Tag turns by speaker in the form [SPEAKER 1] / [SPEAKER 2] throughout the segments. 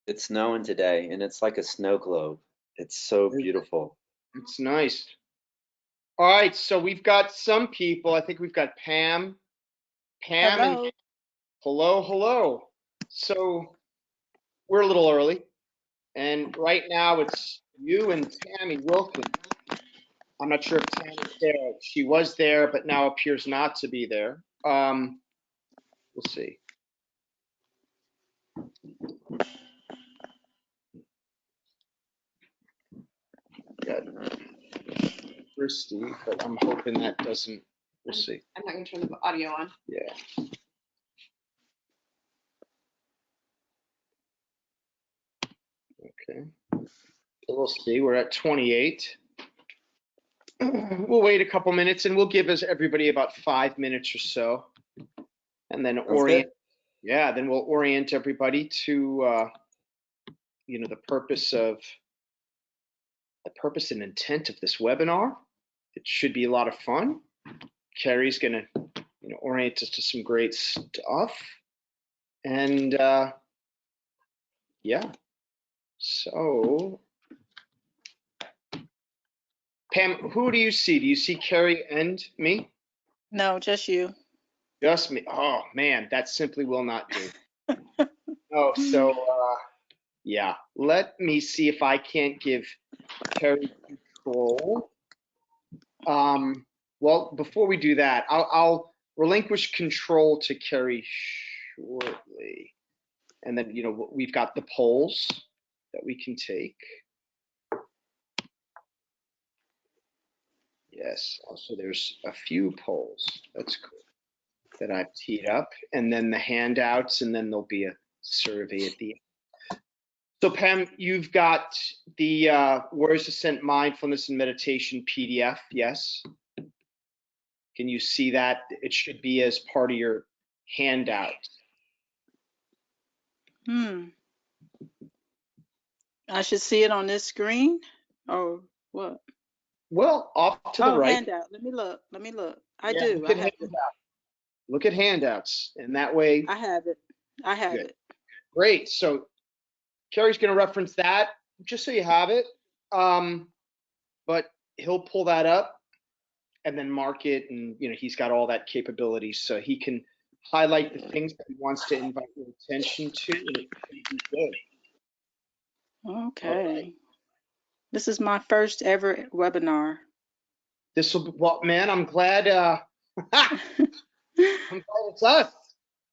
[SPEAKER 1] It's snowing today, and it's like a snow globe. It's so beautiful.
[SPEAKER 2] It's nice. All right, so we've got some people. I think we've got Pam. Pam
[SPEAKER 3] Hello.
[SPEAKER 2] and hello, hello. So we're a little early, and right now it's you and Tammy Wilkins. I'm not sure if Tammy's there. She was there, but now appears not to be there. We'll see. Got Christy, but I'm hoping that doesn't. We'll see.
[SPEAKER 4] I'm not going to turn the audio on.
[SPEAKER 2] Yeah. Okay. So we'll see. We're at 28. We'll wait a couple minutes and we'll give us everybody about 5 minutes or so. And then orient. Yeah, then we'll orient everybody to the purpose and intent of this webinar. It should be a lot of fun. Carrie's gonna orient us to some great stuff. And yeah. So Pam, who do you see? Do you see Carrie and me?
[SPEAKER 3] No, just you.
[SPEAKER 2] Just me. Oh man, that simply will not do. Oh, so yeah. Let me see if I can't give Carrie control. Well, before we do that, I'll relinquish control to Carrie shortly. And then, we've got the polls that we can take. Yes, also there's a few polls. That's cool. That I've teed up. And then the handouts, and then there'll be a survey at the end. So Pam, you've got the Warriors Ascent Mindfulness and Meditation PDF, yes? Can you see that? It should be as part of your handout.
[SPEAKER 3] I should see it on this screen, or what?
[SPEAKER 2] Well, off to the right.
[SPEAKER 3] Handout. Let me look. I
[SPEAKER 2] Yeah,
[SPEAKER 3] do. I have it.
[SPEAKER 2] Look at handouts, and that way.
[SPEAKER 3] I have it. It.
[SPEAKER 2] Great. So Carrie's going to reference that just so you have it. But he'll pull that up and then mark it, and he's got all that capability, so he can highlight the things that he wants to invite your attention to, and it should be good.
[SPEAKER 3] Okay.
[SPEAKER 2] Right.
[SPEAKER 3] This is my first ever webinar.
[SPEAKER 2] This will be, well, man, I'm glad. I'm glad it's us.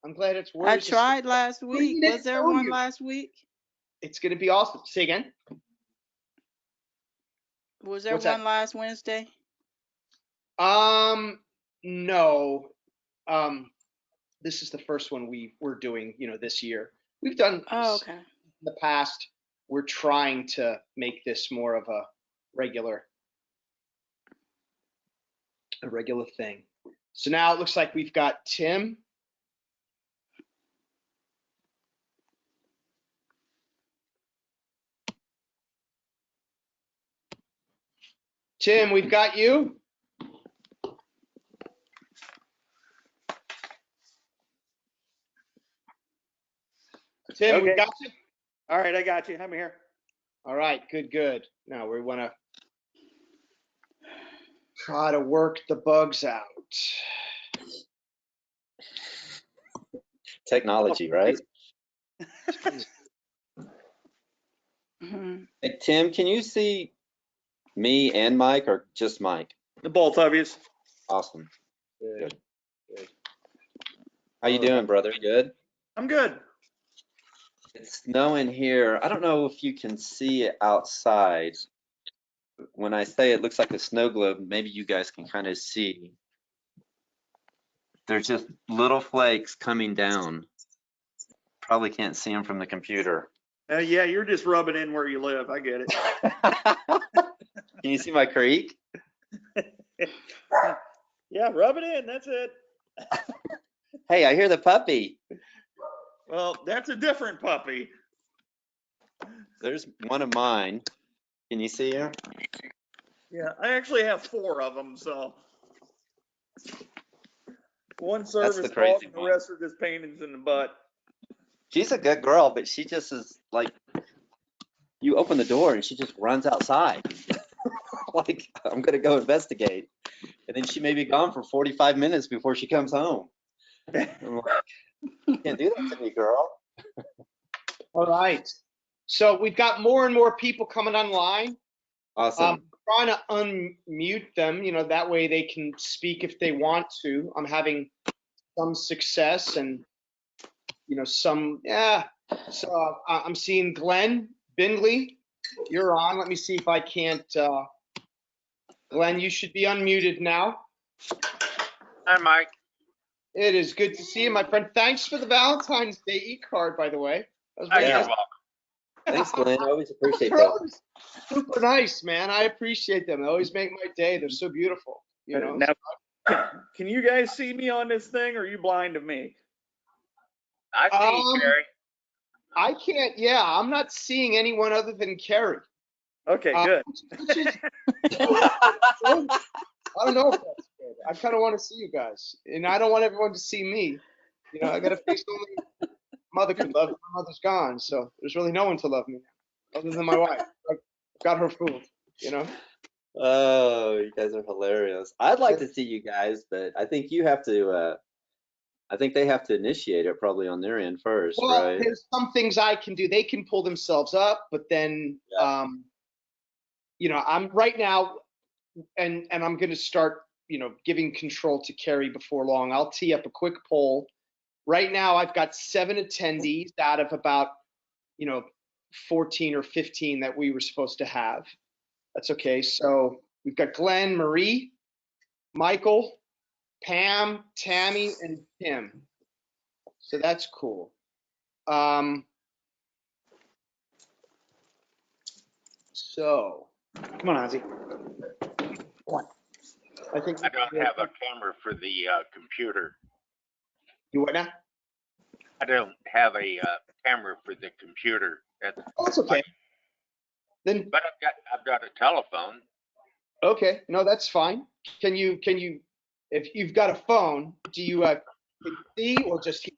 [SPEAKER 2] I'm glad it's worth.
[SPEAKER 3] I tried last week. Was there one last week?
[SPEAKER 2] It's going to be awesome. Say again.
[SPEAKER 3] Was there one last Wednesday?
[SPEAKER 2] No. This is the first one we're doing, this year. We've done
[SPEAKER 3] okay.
[SPEAKER 2] In the past. We're trying to make this more of a regular thing. So now it looks like we've got Tim. Tim, we've got you. Tim,
[SPEAKER 5] okay.
[SPEAKER 2] We got you.
[SPEAKER 5] All right, I got you. I'm here.
[SPEAKER 2] All right, good. Now we want to try to work the bugs out.
[SPEAKER 1] Technology, right? Hey, Tim, can you see me and Mike, or just Mike?
[SPEAKER 5] The both of you.
[SPEAKER 1] Awesome.
[SPEAKER 2] Good.
[SPEAKER 1] How you doing, brother? Good?
[SPEAKER 5] I'm good.
[SPEAKER 1] It's snowing here. I don't know if you can see it outside. When I say it looks like a snow globe, maybe you guys can kind of see. There's just little flakes coming down. Probably can't see them from the computer.
[SPEAKER 5] Yeah, you're just rubbing in where you live. I get it.
[SPEAKER 1] Can you see my creek?
[SPEAKER 5] Yeah, rub it in. That's it.
[SPEAKER 1] Hey, I hear the puppy.
[SPEAKER 5] Well, that's a different puppy.
[SPEAKER 1] There's one of mine. Can you see her?
[SPEAKER 5] Yeah, I actually have 4 of them, so. One service dog and the rest are just paintings in the butt.
[SPEAKER 1] She's a good girl, but she just is like, you open the door and she just runs outside. Like, I'm gonna go investigate. And then she may be gone for 45 minutes before she comes home. I'm like, you can't do that to me, girl.
[SPEAKER 2] All right. So we've got more and more people coming online.
[SPEAKER 1] Awesome.
[SPEAKER 2] Trying to unmute them, that way they can speak if they want to. I'm having some success and, some, yeah. So I'm seeing Glenn Bindley. You're on. Let me see if I can't. Glenn, you should be unmuted now.
[SPEAKER 4] Hi, Mike.
[SPEAKER 2] It is good to see you, my friend. Thanks for the Valentine's Day e-card, by the way. That was
[SPEAKER 4] Oh,
[SPEAKER 2] very
[SPEAKER 4] you're
[SPEAKER 2] nice.
[SPEAKER 4] welcome.
[SPEAKER 1] Thanks, Glenn. I always appreciate
[SPEAKER 2] They're
[SPEAKER 1] that.
[SPEAKER 2] always super nice, man. I appreciate them. They always make my day. They're so beautiful.
[SPEAKER 5] Now, can you guys see me on this thing, or are you blind to me?
[SPEAKER 4] I see you, Carrie.
[SPEAKER 2] I can't. Yeah, I'm not seeing anyone other than Carrie.
[SPEAKER 5] Okay, good.
[SPEAKER 2] Which is, I don't know if that's good. I kind of want to see you guys, and I don't want everyone to see me. I got a face only mother could love. My mother's gone, so there's really no one to love me now, other than my wife. I've got her fooled.
[SPEAKER 1] Oh, you guys are hilarious. I'd like to see you guys, but I think you have to, I think they have to initiate it probably on their end first,
[SPEAKER 2] Well,
[SPEAKER 1] right?
[SPEAKER 2] there's some things I can do. They can pull themselves up, but then, I'm right now, and I'm going to start, giving control to Carrie before long. I'll tee up a quick poll. Right now, I've got 7 attendees out of about, 14 or 15 that we were supposed to have. That's okay. So we've got Glenn, Marie, Michael, Pam, Tammy, and Tim. So that's cool. So
[SPEAKER 5] Come on, Ozzy.
[SPEAKER 2] I think
[SPEAKER 4] I don't have a camera for the computer.
[SPEAKER 2] You what now?
[SPEAKER 4] I don't have a camera for the computer.
[SPEAKER 2] Oh, that's okay. Then
[SPEAKER 4] But I've got a telephone.
[SPEAKER 2] okay, no, that's fine. Can you if you've got a phone, do you can you see or just hear?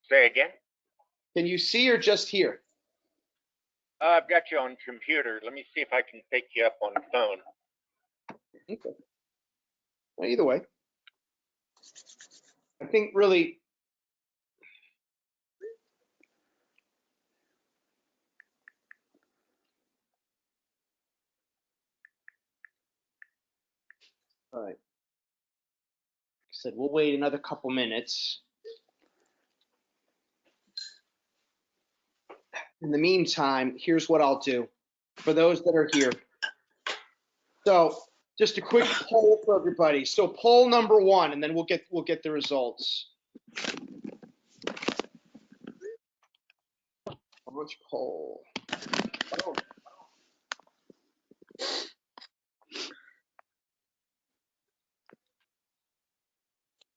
[SPEAKER 4] Say again.
[SPEAKER 2] Can you see or just hear?
[SPEAKER 4] I've got you on computer. Let me see if I can pick you up on the phone.
[SPEAKER 2] Okay. Well, either way, I think really. All right. Like I said, we'll wait another couple minutes. In the meantime, here's what I'll do for those that are here. So just a quick poll for everybody. So poll number 1, and then we'll get the results. Which poll? Oh.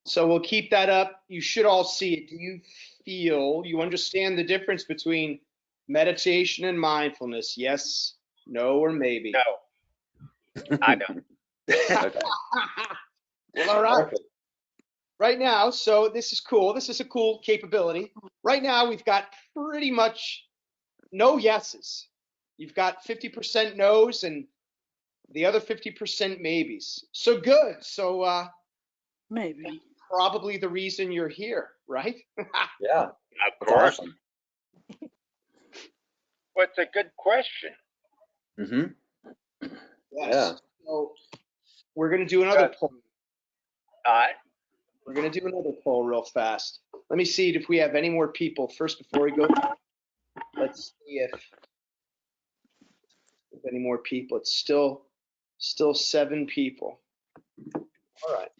[SPEAKER 2] So we'll keep that up. You should all see it. Do you understand the difference between meditation and mindfulness? Yes, no, or maybe?
[SPEAKER 4] No, I don't.
[SPEAKER 1] Okay.
[SPEAKER 2] Well, all right.
[SPEAKER 1] Perfect.
[SPEAKER 2] Right now, so this is cool. This is a cool capability. Right now, we've got pretty much no yeses. You've got 50% no's and the other 50% maybes. So good. So
[SPEAKER 3] Maybe.
[SPEAKER 2] probably the reason you're here, right?
[SPEAKER 1] Yeah,
[SPEAKER 4] Of
[SPEAKER 1] that's
[SPEAKER 4] course.
[SPEAKER 1] awesome.
[SPEAKER 4] Well, it's a good question.
[SPEAKER 1] Mm-hmm.
[SPEAKER 2] Yes.
[SPEAKER 1] Yeah.
[SPEAKER 2] So we're going to do another poll.
[SPEAKER 4] All right.
[SPEAKER 2] We're going to do another poll real fast. Let me see if we have any more people first before we go. Let's see if any more people. It's still 7 people. All right.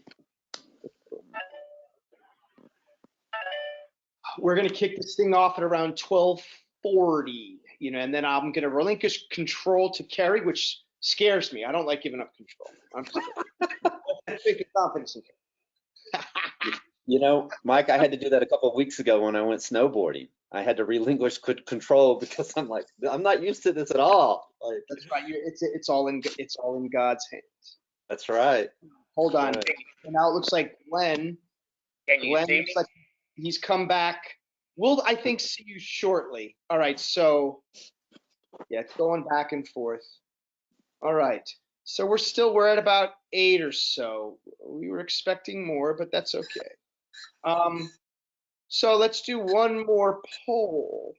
[SPEAKER 2] We're going to kick this thing off at around 12:40, and then I'm going to relinquish control to Carrie, which scares me. I don't like giving up control. I'm thinking confidence in Carrie.
[SPEAKER 1] Mike, I had to do that a couple of weeks ago when I went snowboarding. I had to relinquish control because I'm like, I'm not used to this at all. Like,
[SPEAKER 2] That's right. It's all in God's hands.
[SPEAKER 1] that's right.
[SPEAKER 2] Hold on.
[SPEAKER 1] Right.
[SPEAKER 2] And now it looks like Glenn.
[SPEAKER 4] Can you
[SPEAKER 2] Glenn
[SPEAKER 4] see
[SPEAKER 2] looks
[SPEAKER 4] me?
[SPEAKER 2] like He's come back. We'll, I think, see you shortly. All right, so yeah, it's going back and forth. All right, so we're at about 8 or so. We were expecting more, but that's okay. So let's do one more poll.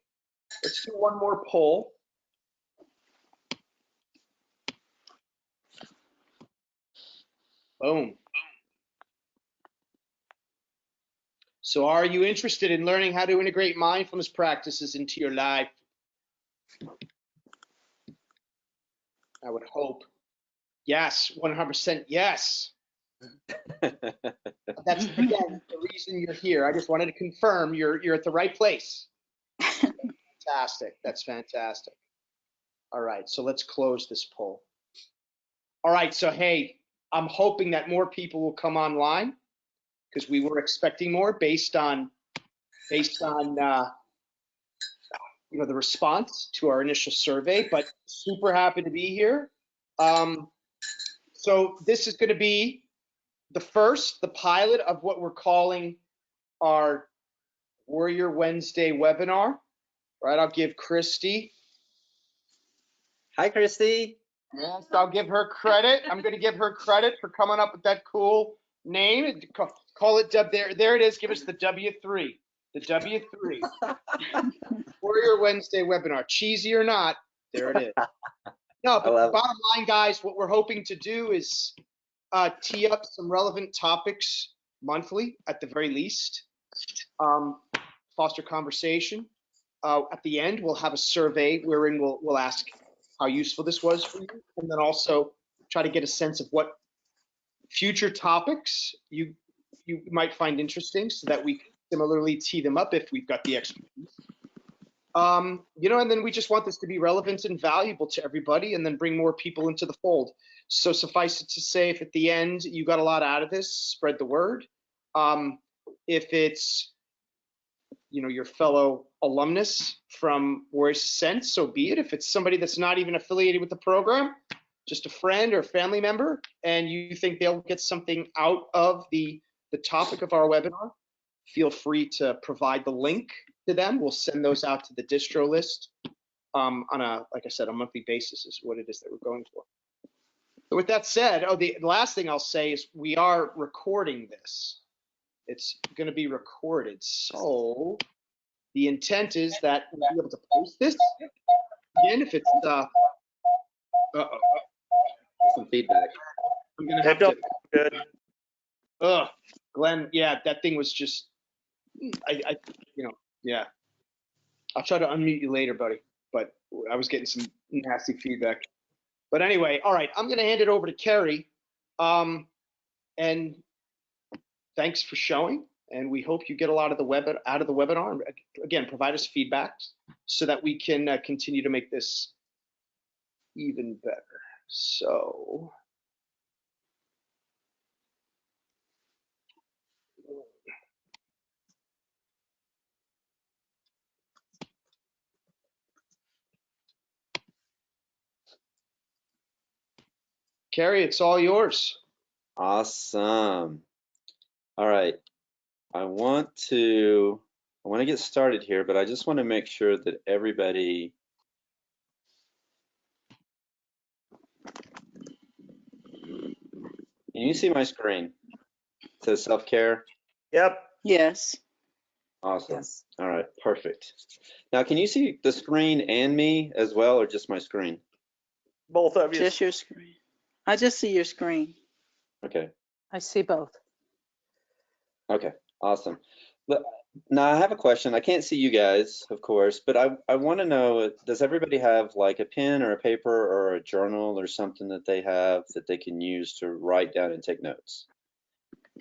[SPEAKER 2] Boom. So are you interested in learning how to integrate mindfulness practices into your life? I would hope. Yes, 100% yes. That's, again, the reason you're here. I just wanted to confirm you're at the right place. Fantastic. That's fantastic. All right, so let's close this poll. All right, so hey, I'm hoping that more people will come online because we were expecting more based on the response to our initial survey, but super happy to be here. So this is going to be the pilot of what we're calling our Warrior Wednesday webinar. Right, I'll give Christy.
[SPEAKER 1] Hi, Christy.
[SPEAKER 2] Yes, I'll give her credit. I'm going to give her credit for coming up with that cool name. Call it there it is. Give us the W3. The W3. Warrior Wednesday webinar. Cheesy or not, there it is. No, but the bottom line, guys, what we're hoping to do is tee up some relevant topics monthly, at the very least. Foster conversation. At the end, we'll have a survey wherein we'll ask how useful this was for you, and then also try to get a sense of what future topics you might find interesting, so that we can similarly tee them up if we've got the expertise. And then we just want this to be relevant and valuable to everybody, and then bring more people into the fold. So suffice it to say, if at the end you got a lot out of this, spread the word. If it's your fellow alumnus from Warriors Ascent, so be it. If it's somebody that's not even affiliated with the program, just a friend or family member, and you think they'll get something out of the topic of our webinar, feel free to provide the link to them. We'll send those out to the distro list on like I said, a monthly basis is what it is that we're going for. So with that said, the last thing I'll say is we are recording this. It's going to be recorded. So the intent is that we'll be able to post this again if it's
[SPEAKER 1] Some feedback.
[SPEAKER 2] I'm going to have to.
[SPEAKER 5] Good.
[SPEAKER 2] Glenn, yeah, that thing was just, yeah. I'll try to unmute you later, buddy, but I was getting some nasty feedback. But anyway, all right, I'm going to hand it over to Carrie. And thanks for showing. And we hope you get a lot of out of the webinar. Again, provide us feedback so that we can continue to make this even better. So. Carrie, it's all yours.
[SPEAKER 1] Awesome. All right. I want to get started here, but I just want to make sure that everybody can you see my screen? It says self-care.
[SPEAKER 5] Yep.
[SPEAKER 3] Yes.
[SPEAKER 1] Awesome.
[SPEAKER 6] Yes.
[SPEAKER 1] All right, perfect. Now, can you see the screen and me as well, or just my screen?
[SPEAKER 5] Both of you.
[SPEAKER 3] Just your screen. I just see your screen.
[SPEAKER 1] Okay.
[SPEAKER 6] I see both.
[SPEAKER 1] Okay, awesome. Now I have a question. I can't see you guys, of course, but I want to know, does everybody have like a pen or a paper or a journal or something that they have that they can use to write down and take notes?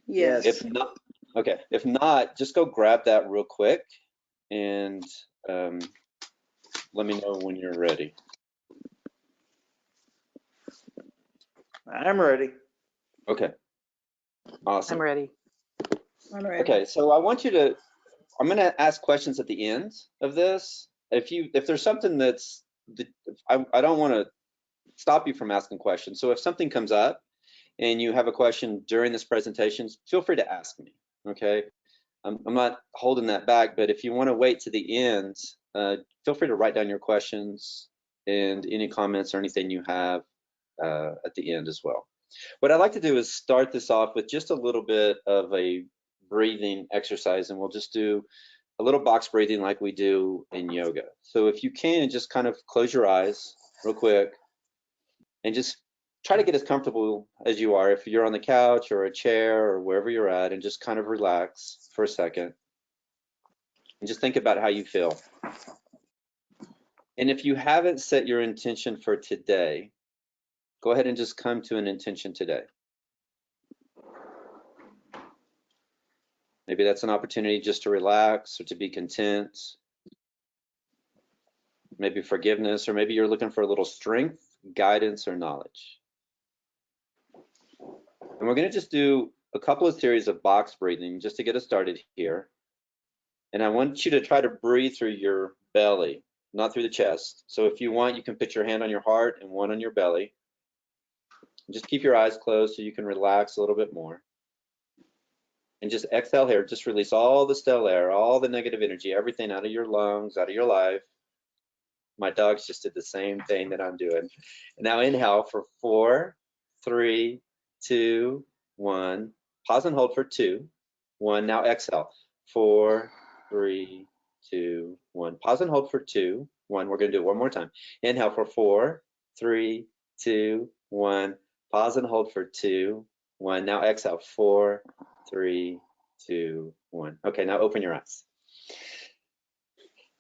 [SPEAKER 3] Yes.
[SPEAKER 1] If not, okay. If not, just go grab that real quick and let me know when you're ready.
[SPEAKER 5] I'm ready.
[SPEAKER 1] Okay. Awesome.
[SPEAKER 6] I'm ready.
[SPEAKER 3] I'm ready.
[SPEAKER 1] Okay, so I'm going to ask questions at the end of this. If there's something I don't want to stop you from asking questions. So if something comes up and you have a question during this presentation, feel free to ask me, okay? I'm not holding that back, but if you want to wait to the end, feel free to write down your questions and any comments or anything you have at the end as well. What I'd like to do is start this off with just a little bit of a breathing exercise, and we'll just do a little box breathing like we do in yoga. So if you can, just kind of close your eyes real quick and just try to get as comfortable as you are. If you're on the couch or a chair or wherever you're at, and just kind of relax for a second and just think about how you feel. And if you haven't set your intention for today, go ahead and just come to an intention today. Maybe that's an opportunity just to relax or to be content. Maybe forgiveness, or maybe you're looking for a little strength, guidance, or knowledge. And we're going to just do a couple of series of box breathing just to get us started here. And I want you to try to breathe through your belly, not through the chest. So if you want, you can put your hand on your heart and one on your belly. And just keep your eyes closed so you can relax a little bit more. And just exhale here. Just release all the stale air, all the negative energy, everything out of your lungs, out of your life. My dogs just did the same thing that I'm doing. And now inhale for 4, 3, 2, 1. Pause and hold for 2, 1. Now exhale. 4, 3, 2, 1. Pause and hold for 2, 1. We're going to do it one more time. Inhale for 4, 3, 2, 1. Pause and hold for 2, 1. Now exhale. 4, 3, 2, 1. Okay, now open your eyes.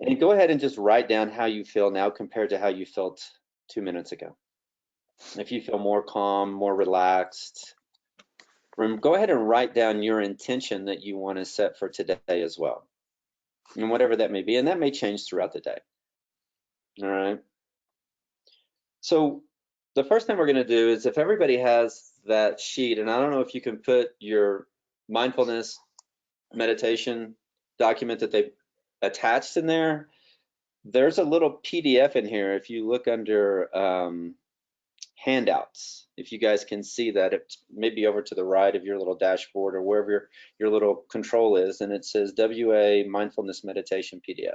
[SPEAKER 1] And go ahead and just write down how you feel now compared to how you felt 2 minutes ago. If you feel more calm, more relaxed, go ahead and write down your intention that you want to set for today as well. And whatever that may be, and that may change throughout the day. All right. So the first thing we're going to do is, if everybody has that sheet, and I don't know if you can put your mindfulness meditation document that they attached in there, there's a little PDF in here. If you look under handouts, if you guys can see that, it may be over to the right of your little dashboard or wherever your little control is, and it says WA Mindfulness Meditation PDF.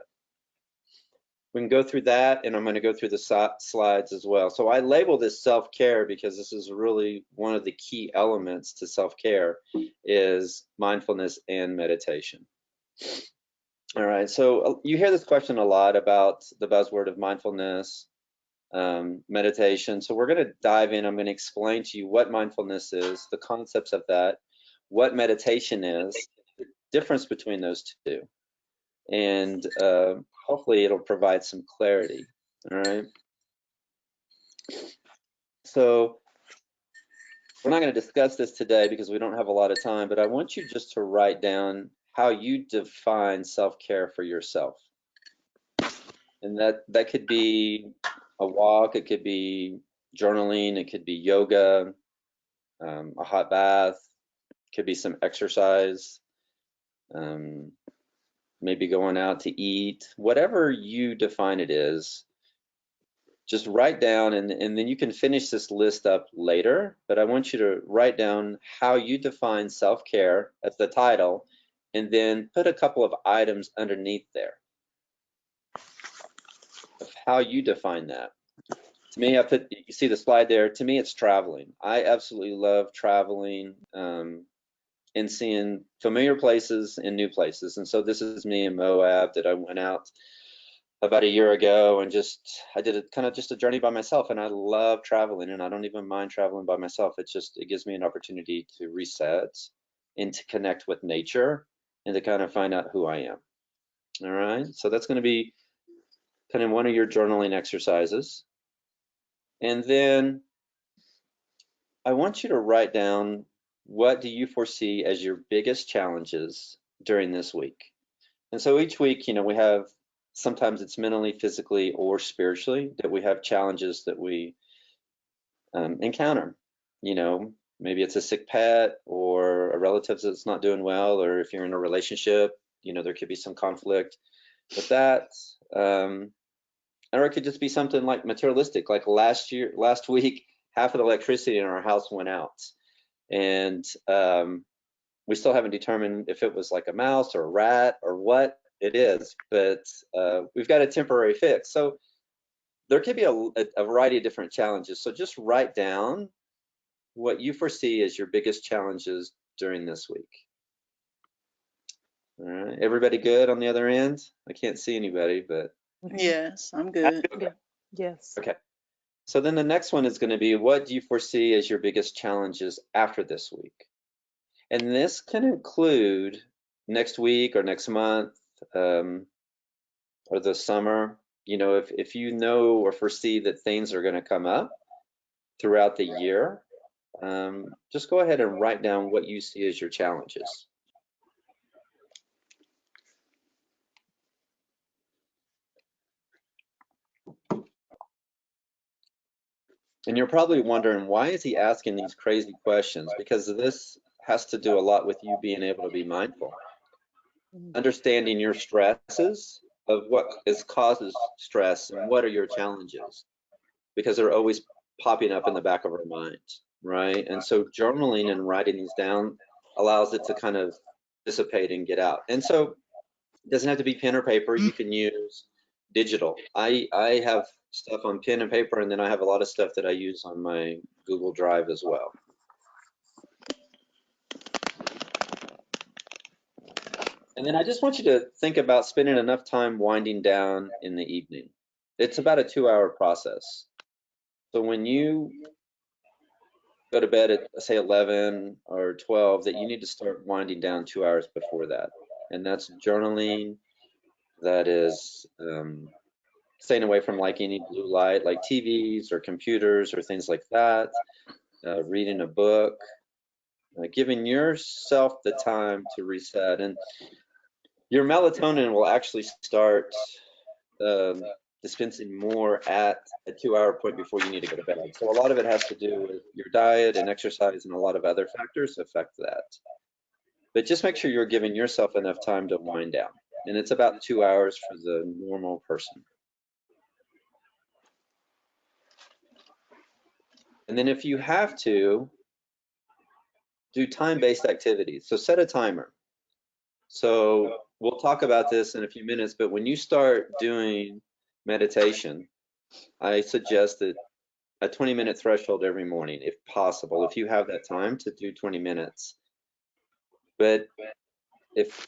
[SPEAKER 1] We can go through that, and I'm going to go through the slides as well. So I label this self-care because this is really one of the key elements to self-care, is mindfulness and meditation. All right, so you hear this question a lot about the buzzword of mindfulness, meditation. So we're going to dive in. I'm going to explain to you what mindfulness is, the concepts of that, what meditation is, the difference between those two, and hopefully it'll provide some clarity. All right. So we're not going to discuss this today because we don't have a lot of time, but I want you just to write down how you define self-care for yourself. And that could be a walk, it could be journaling, it could be yoga, a hot bath, it could be some exercise, maybe going out to eat, whatever you define it is. Just write down, and then you can finish this list up later, but I want you to write down how you define self-care as the title, and then put a couple of items underneath there of how you define that. To me, you see the slide there, to me it's traveling. I absolutely love traveling and seeing familiar places and new places. And so this is me in Moab that I went out about a year ago, and I did a journey by myself, and I love traveling, and I don't even mind traveling by myself. It gives me an opportunity to reset and to connect with nature and to kind of find out who I am. All right, so that's going to be kind of one of your journaling exercises. And then I want you to write down, what do you foresee as your biggest challenges during this week? And so each week, we have, sometimes it's mentally, physically, or spiritually that we have challenges that we encounter. Maybe it's a sick pet or a relative that's not doing well, or if you're in a relationship, there could be some conflict with that. Or it could just be something like materialistic, like last week, half of the electricity in our house went out. And we still haven't determined if it was like a mouse or a rat or what it is, but we've got a temporary fix. So there could be a variety of different challenges. So just write down what you foresee as your biggest challenges during this week. All right, everybody good on the other end? I can't see anybody, but.
[SPEAKER 3] Yes, I'm good.
[SPEAKER 6] Yeah. Yes.
[SPEAKER 1] Okay. So then the next one is going to be, what do you foresee as your biggest challenges after this week? And this can include next week or next month, or the summer. You know, if you know or foresee that things are going to come up throughout the year, just go ahead and write down what you see as your challenges. And you're probably wondering, why is he asking these crazy questions? Because this has to do a lot with you being able to be mindful. Understanding your stresses of what causes stress and what are your challenges, because they're always popping up in the back of our mind, right? And so journaling and writing these down allows it to kind of dissipate and get out. And so it doesn't have to be pen or paper. You can use digital. I have stuff on pen and paper, and then I have a lot of stuff that I use on my Google Drive as well. And then I just want you to think about spending enough time winding down in the evening. It's about a 2-hour process. So when you go to bed at, say, 11 or 12, that you need to start winding down 2 hours before that. And that's journaling, that is staying away from like any blue light, like TVs or computers or things like that, reading a book, giving yourself the time to reset. And your melatonin will actually start dispensing more at a 2-hour point before you need to go to bed. So a lot of it has to do with your diet and exercise, and a lot of other factors affect that. But just make sure you're giving yourself enough time to wind down. And it's about 2 hours for the normal person. And then if you have to, do time-based activities. So set a timer. So we'll talk about this in a few minutes, but when you start doing meditation, I suggest that a 20-minute threshold every morning, if possible, if you have that time to do 20 minutes. But if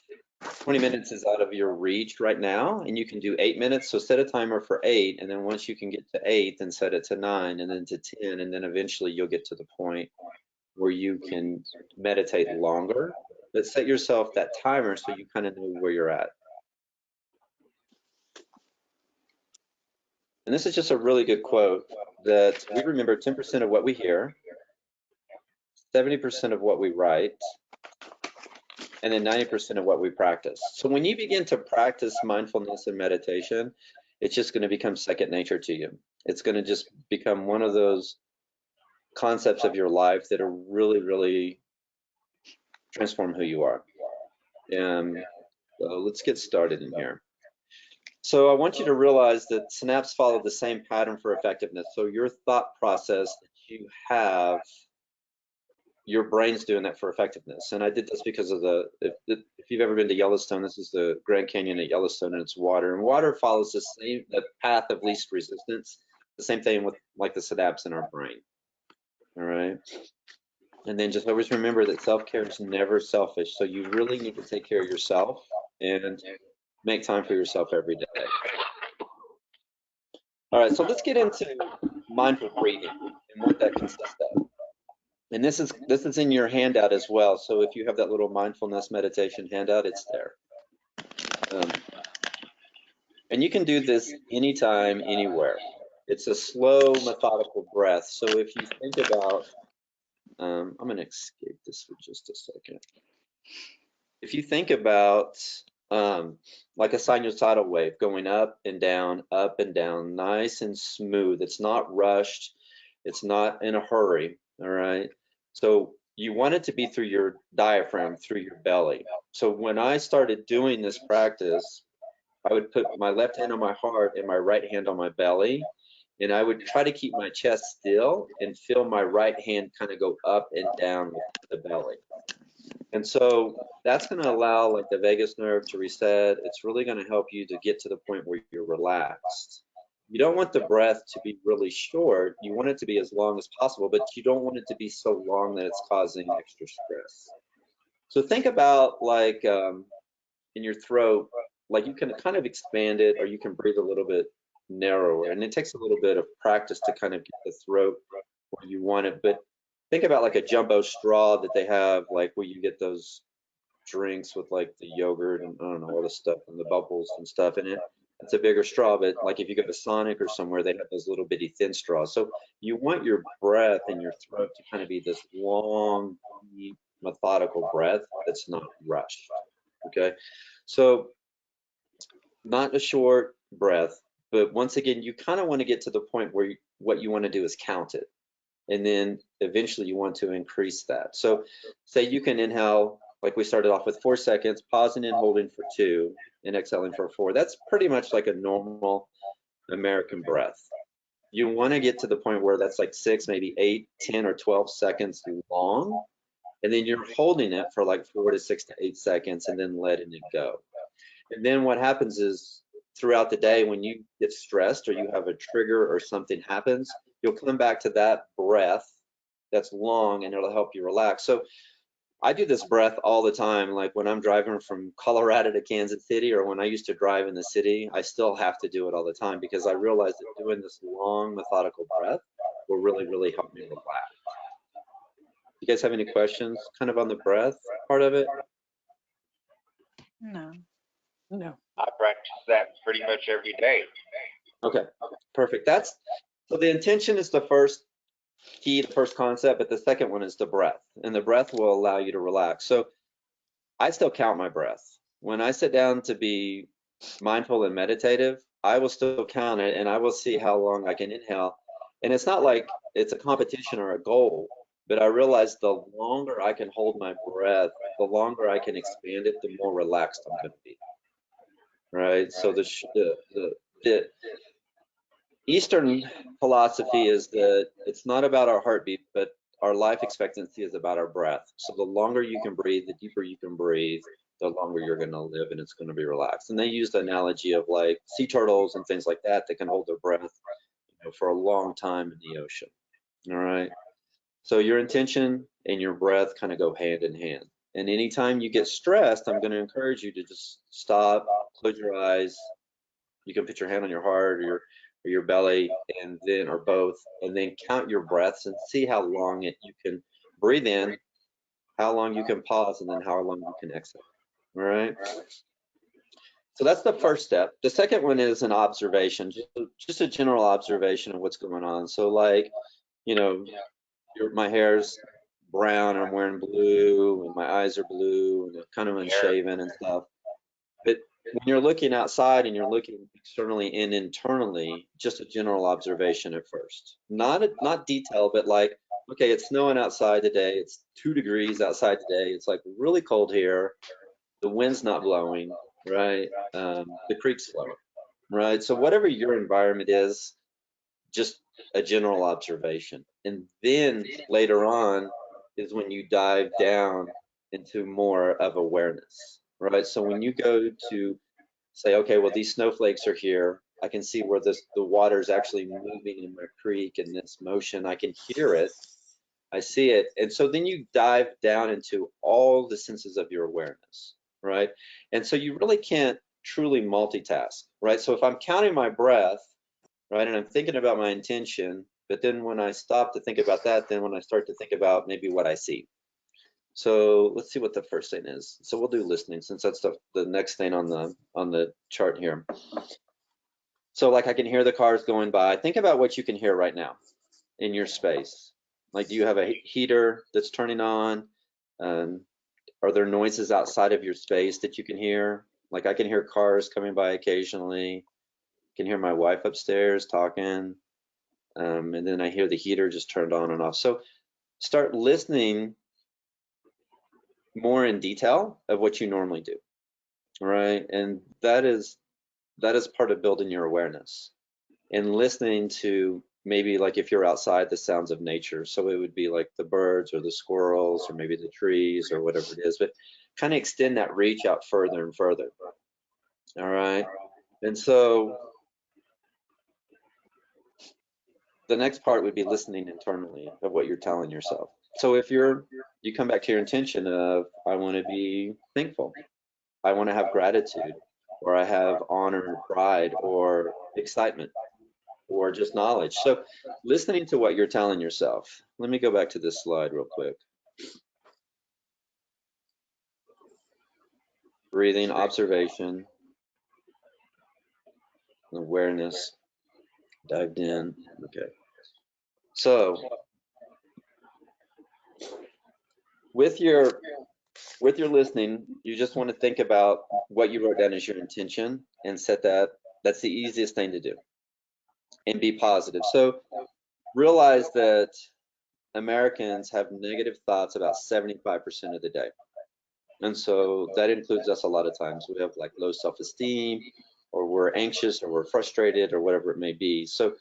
[SPEAKER 1] 20 minutes is out of your reach right now, and you can do 8 minutes, so set a timer for 8, and then once you can get to 8, then set it to 9, and then to 10, and then eventually you'll get to the point where you can meditate longer. But set yourself that timer so you kind of know where you're at. And this is just a really good quote, that we remember 10% of what we hear, 70% of what we write, and then 90% of what we practice. So when you begin to practice mindfulness and meditation, it's just going to become second nature to you. It's going to just become one of those concepts of your life that are really, really transform who you are. And so let's get started in here. So I want you to realize that synapses follow the same pattern for effectiveness. So your thought process that you have, your brain's doing that for effectiveness. And I did this because of if you've ever been to Yellowstone, this is the Grand Canyon at Yellowstone, and it's water. And water follows the path of least resistance. The same thing with like the synapses in our brain. All right. And then just always remember that self-care is never selfish. So you really need to take care of yourself and make time for yourself every day. All right, so let's get into mindful breathing and what that consists of. And this is in your handout as well. So if you have that little mindfulness meditation handout, it's there. And you can do this anytime, anywhere. It's a slow, methodical breath. So if you think about, I'm going to escape this for just a second. If you think about like a sinusoidal wave going up and down, nice and smooth. It's not rushed. It's not in a hurry. All right. So you want it to be through your diaphragm, through your belly. So when I started doing this practice, I would put my left hand on my heart and my right hand on my belly. And I would try to keep my chest still and feel my right hand kind of go up and down with the belly. And so that's going to allow like the vagus nerve to reset. It's really going to help you to get to the point where you're relaxed. You don't want the breath to be really short. You want it to be as long as possible, but you don't want it to be so long that it's causing extra stress. So think about like in your throat, like you can kind of expand it or you can breathe a little bit narrower. And it takes a little bit of practice to kind of get the throat where you want it. But think about like a jumbo straw that they have, like where you get those drinks with like the yogurt and I don't know, all the stuff and the bubbles and stuff in it. It's a bigger straw, but like if you go to Sonic or somewhere, they have those little bitty thin straws. So you want your breath in your throat to kind of be this long, deep, methodical breath that's not rushed. Okay. So not a short breath, but once again, you kind of want to get to the point where what you want to do is count it. And then eventually you want to increase that. So say you can inhale, like we started off with 4 seconds, pausing and holding for 2 and exhaling for 4. That's pretty much like a normal American breath. You want to get to the point where that's like 6, maybe 8, 10, or 12 seconds long. And then you're holding it for like 4 to 6 to 8 seconds and then letting it go. And then what happens is throughout the day, when you get stressed or you have a trigger or something happens, you'll come back to that breath that's long and it'll help you relax. So I do this breath all the time. Like when I'm driving from Colorado to Kansas City, or when I used to drive in the city, I still have to do it all the time because I realize that doing this long methodical breath will really, really help me relax. You guys have any questions kind of on the breath part of it?
[SPEAKER 3] No.
[SPEAKER 5] No.
[SPEAKER 4] I practice that pretty much every day.
[SPEAKER 1] Okay, perfect. So the intention is the first key, the first concept, but the second one is the breath, and the breath will allow you to relax. So I still count my breath. When I sit down to be mindful and meditative, I will still count it and I will see how long I can inhale. And it's not like it's a competition or a goal, but I realize the longer I can hold my breath, the longer I can expand it, the more relaxed I'm going to be. Right? So the Eastern philosophy is that it's not about our heartbeat, but our life expectancy is about our breath. So the longer you can breathe, the deeper you can breathe, the longer you're going to live and it's going to be relaxed. And they use the analogy of like sea turtles and things like that can hold their breath, for a long time in the ocean. All right. So your intention and your breath kind of go hand in hand. And anytime you get stressed, I'm going to encourage you to just stop, close your eyes. You can put your hand on your heart or your belly, and then, or both, and then count your breaths and see how long you can breathe in, how long you can pause, and then how long you can exhale. All right. So that's the first step. The second one is an observation, just a general observation of what's going on. So like, my hair's brown, and I'm wearing blue, and my eyes are blue, and I'm kind of unshaven and stuff. But when you're looking outside and you're looking externally and internally, just a general observation at first. Not detail, but like, okay, it's snowing outside today. It's 2 degrees outside today. It's like really cold here. The wind's not blowing, right? The creek's flowing, right? So whatever your environment is, just a general observation. And then later on is when you dive down into more of awareness, right? So when you go to say, okay, well, these snowflakes are here. I can see where the water is actually moving in my creek and this motion. I can hear it. I see it. And so then you dive down into all the senses of your awareness, right? And so you really can't truly multitask, right? So if I'm counting my breath, right, and I'm thinking about my intention, but then when I stop to think about that, then when I start to think about maybe what I see. So let's see what the first thing is. So we'll do listening, since that's the next thing on the chart here. So like I can hear the cars going by. Think about what you can hear right now in your space. Like, do you have a heater that's turning on? Are there noises outside of your space that you can hear? Like I can hear cars coming by occasionally. I can hear my wife upstairs talking. And then I hear the heater just turned on and off. So start listening more in detail of what you normally do, right? And that is part of building your awareness and listening to maybe like if you're outside, the sounds of nature. So it would be like the birds or the squirrels or maybe the trees or whatever it is, but kind of extend that reach out further and further. All right. And so the next part would be listening internally of what you're telling yourself. So if you come back to your intention of, I want to be thankful, I want to have gratitude, or I have honor and pride or excitement or just knowledge. So listening to what you're telling yourself. Let me go back to this slide real quick. Breathing, observation, awareness, dived in. Okay. So with your listening, you just want to think about what you wrote down as your intention and set that. That's the easiest thing to do. And be positive. So realize that Americans have negative thoughts about 75% of the day. And so that includes us a lot of times. We have like low self-esteem, or we're anxious, or we're frustrated, or whatever it may be. So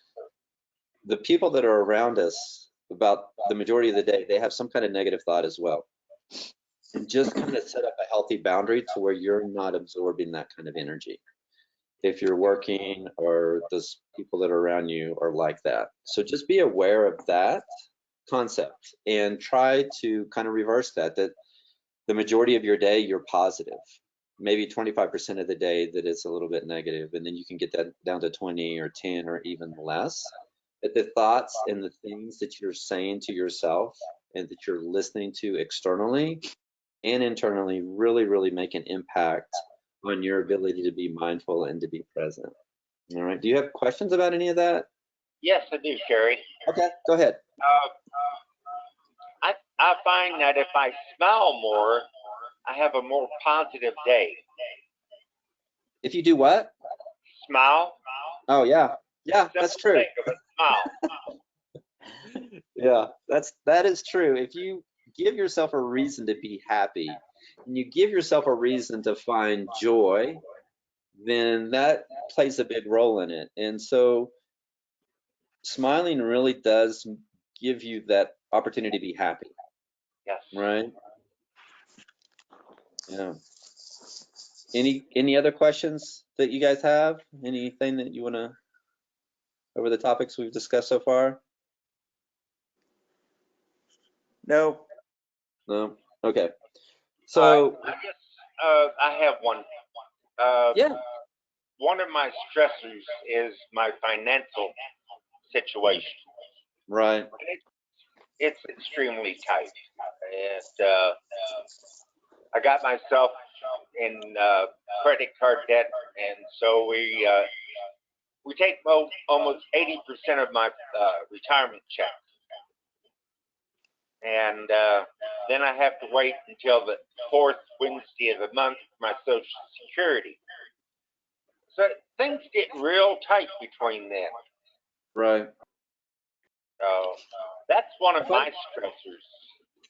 [SPEAKER 1] the people that are around us, about the majority of the day, they have some kind of negative thought as well. And just kind of set up a healthy boundary to where you're not absorbing that kind of energy. If you're working, or those people that are around you are like that. So just be aware of that concept and try to kind of reverse that the majority of your day you're positive. Maybe 25% of the day that it's a little bit negative, and then you can get that down to 20 or 10 or even less. But the thoughts and the things that you're saying to yourself and that you're listening to externally and internally really, really make an impact on your ability to be mindful and to be present. All right. Do you have questions about any of that?
[SPEAKER 4] Yes, I do, Sherry.
[SPEAKER 1] Okay, go ahead.
[SPEAKER 4] I find that if I smile more, I have a more positive day.
[SPEAKER 1] If you do what?
[SPEAKER 4] Smile.
[SPEAKER 1] Oh, yeah. Yeah, that's true.
[SPEAKER 4] Think of a smile.
[SPEAKER 1] Yeah, that is true. If you give yourself a reason to be happy and you give yourself a reason to find joy, then that plays a big role in it. And so smiling really does give you that opportunity to be happy.
[SPEAKER 4] Yes.
[SPEAKER 1] Right? Yeah. Any other questions that you guys have? Anything that you want to, over the topics we've discussed so far?
[SPEAKER 5] No.
[SPEAKER 1] No? Okay. So
[SPEAKER 4] I guess I have one.
[SPEAKER 1] yeah.
[SPEAKER 4] One of my stressors is my financial situation.
[SPEAKER 1] Right.
[SPEAKER 4] It's extremely tight, and I got myself in credit card debt, and so we take almost 80% of my retirement check, and then I have to wait until the fourth Wednesday of the month for my Social Security. So things get real tight between then.
[SPEAKER 1] Right.
[SPEAKER 4] So that's one of my stressors.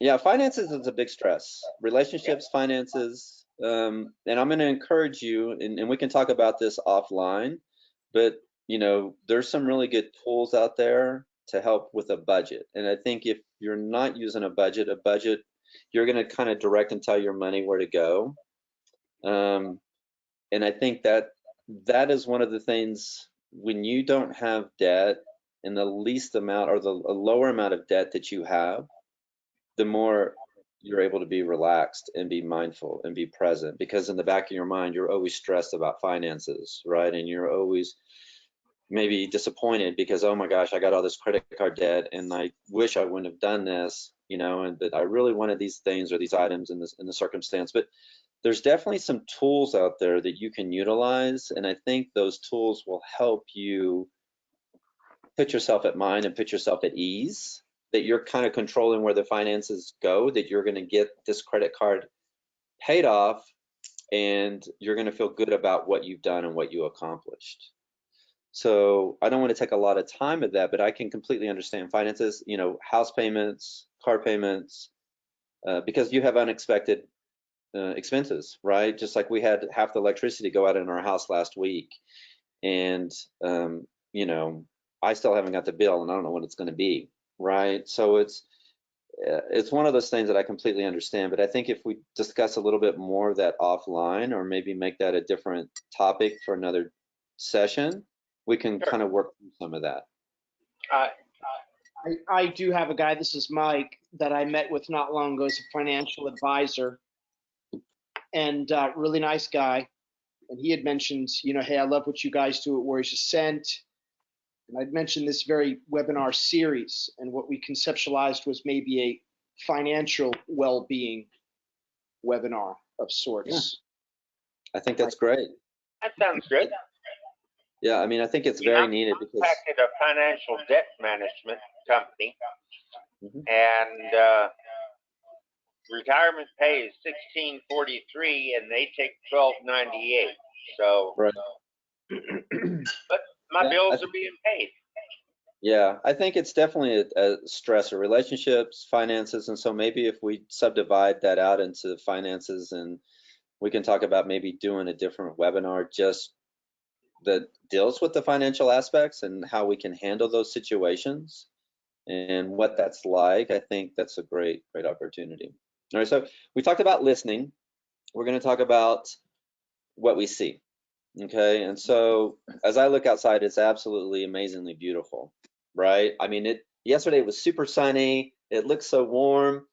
[SPEAKER 1] Yeah, finances is a big stress. Relationships, finances, and I'm going to encourage you, and we can talk about this offline, but you know, there's some really good tools out there to help with a budget. And I think if you're not using a budget, you're going to kind of direct and tell your money where to go. And I think that is one of the things, when you don't have debt, and the least amount, or a lower amount of debt that you have, the more you're able to be relaxed and be mindful and be present, because in the back of your mind, you're always stressed about finances, right? And you're always maybe disappointed because, oh my gosh, I got all this credit card debt and I wish I wouldn't have done this, you know, and that I really wanted these things or these items in the circumstance. But there's definitely some tools out there that you can utilize, and I think those tools will help you put yourself at mind and put yourself at ease, that you're kind of controlling where the finances go, that you're going to get this credit card paid off, and you're going to feel good about what you've done and what you accomplished. So I don't want to take a lot of time with that, but I can completely understand finances, you know, house payments, car payments, because you have unexpected expenses, right? Just like we had half the electricity go out in our house last week, and you know, I still haven't got the bill and I don't know what it's going to be, right? So it's one of those things that I completely understand, but I think if we discuss a little bit more of that offline, or maybe make that a different topic for another session, we can kind of work through some of that.
[SPEAKER 2] I do have a guy, this is Mike, that I met with not long ago as a financial advisor, and really nice guy. And he had mentioned, you know, hey, I love what you guys do at Warriors Ascent. And I'd mentioned this very webinar series, and what we conceptualized was maybe a financial well-being webinar of sorts.
[SPEAKER 1] I think that's great.
[SPEAKER 4] That sounds good.
[SPEAKER 1] Yeah, I mean, I think it's
[SPEAKER 4] You know,
[SPEAKER 1] very needed because
[SPEAKER 4] contacted a financial debt management company,
[SPEAKER 1] Mhm.
[SPEAKER 4] and retirement pay is $16.43, and they take $12.98. So,
[SPEAKER 1] right.
[SPEAKER 4] but my
[SPEAKER 1] Yeah,
[SPEAKER 4] bills are being paid.
[SPEAKER 1] Yeah, I think it's definitely a stressor, relationships, finances, and so maybe if we subdivide that out into finances, and we can talk about maybe doing a different webinar just that deals with the financial aspects and how we can handle those situations and what that's like. I think that's a great opportunity. All right, so we talked about listening. We're going to talk about what we see. Okay, and so as I look outside, it's absolutely amazingly beautiful, right? I mean, yesterday it was super sunny. It looks so warm.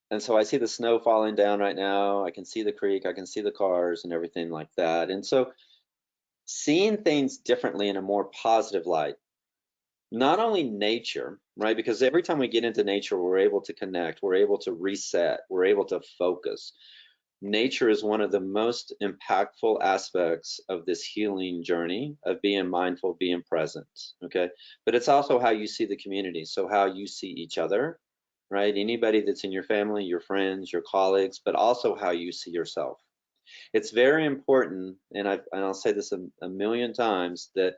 [SPEAKER 1] And so I see the snow falling down right now. I can see the creek. I can see the cars and everything like that. And so seeing things differently in a more positive light, not only nature, right? Because every time we get into nature, we're able to connect, we're able to reset, we're able to focus. Nature is one of the most impactful aspects of this healing journey of being mindful, being present, okay? But it's also how you see the community, so how you see each other, right? Anybody that's in your family, your friends, your colleagues, but also how you see yourself. It's very important, and I'll say this a million times, that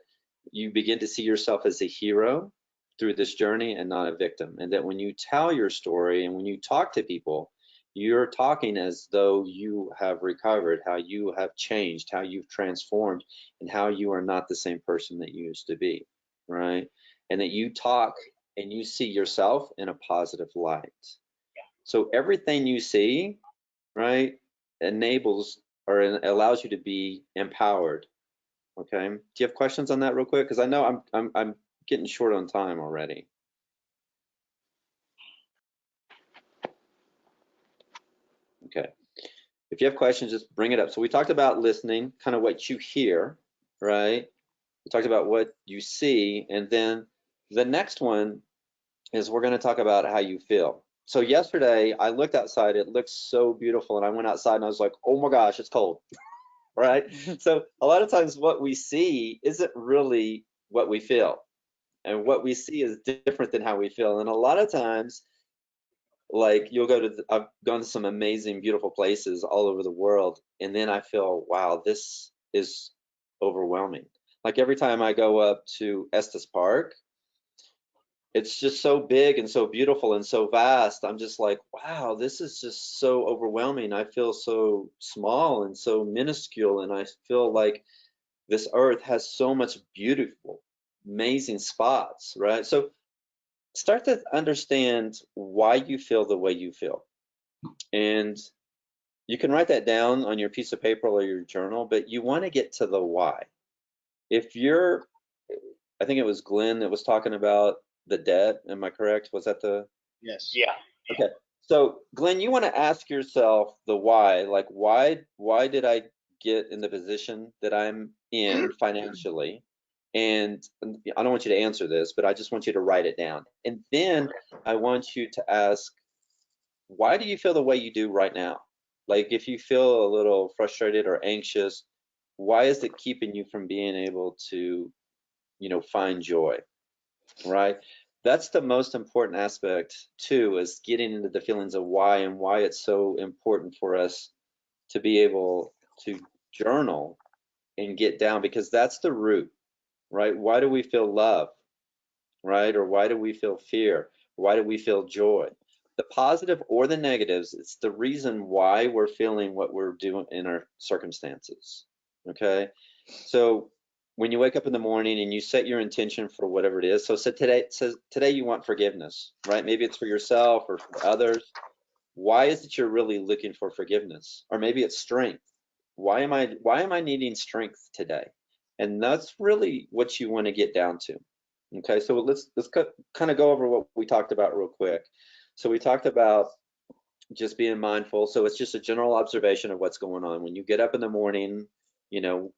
[SPEAKER 1] you begin to see yourself as a hero through this journey and not a victim. And that when you tell your story and when you talk to people, you're talking as though you have recovered, how you have changed, how you've transformed, and how you are not the same person that you used to be, right? And that you talk and you see yourself in a positive light. So everything you see, right, enables or allows you to be empowered. Okay. Do you have questions on that real quick? Because I know I'm getting short on time already. Okay. If you have questions, just bring it up. So we talked about listening, kind of what you hear, right? We talked about what you see, and then the next one is we're going to talk about how you feel. So yesterday I looked outside, it looked so beautiful, and I went outside and I was like, oh my gosh, it's cold, right? So a lot of times what we see isn't really what we feel, and what we see is different than how we feel. And a lot of times, like you'll go to, I've gone to some amazing, beautiful places all over the world, and then I feel, wow, this is overwhelming. Like every time I go up to Estes Park, it's just so big and so beautiful and so vast. I'm just like, wow, this is just so overwhelming. I feel so small and so minuscule, and I feel like this earth has so much beautiful, amazing spots, right? So start to understand why you feel the way you feel. And you can write that down on your piece of paper or your journal, but you want to get to the why. If you're, I think it was Glenn that was talking about the debt. Am I correct? Was that the?
[SPEAKER 2] Yes.
[SPEAKER 4] Yeah.
[SPEAKER 1] Okay. So Glenn, you want to ask yourself the why, like why did I get in the position that I'm in financially? And I don't want you to answer this, but I just want you to write it down. And then I want you to ask, why do you feel the way you do right now? Like if you feel a little frustrated or anxious, why is it keeping you from being able to, find joy, right? That's the most important aspect too, is getting into the feelings of why, and why it's so important for us to be able to journal and get down, because that's the root, right? Why do we feel love, right? Or why do we feel fear? Why do we feel joy? The positive or the negatives, it's the reason why we're feeling what we're doing in our circumstances, okay? So when you wake up in the morning and you set your intention for whatever it is. So today you want forgiveness, right? Maybe it's for yourself or for others. Why is it you're really looking for forgiveness? Or maybe it's strength. Why am I needing strength today? And that's really what you want to get down to. Okay, so let's kind of go over what we talked about real quick. So we talked about just being mindful. So it's just a general observation of what's going on. When you get up in the morning, you know,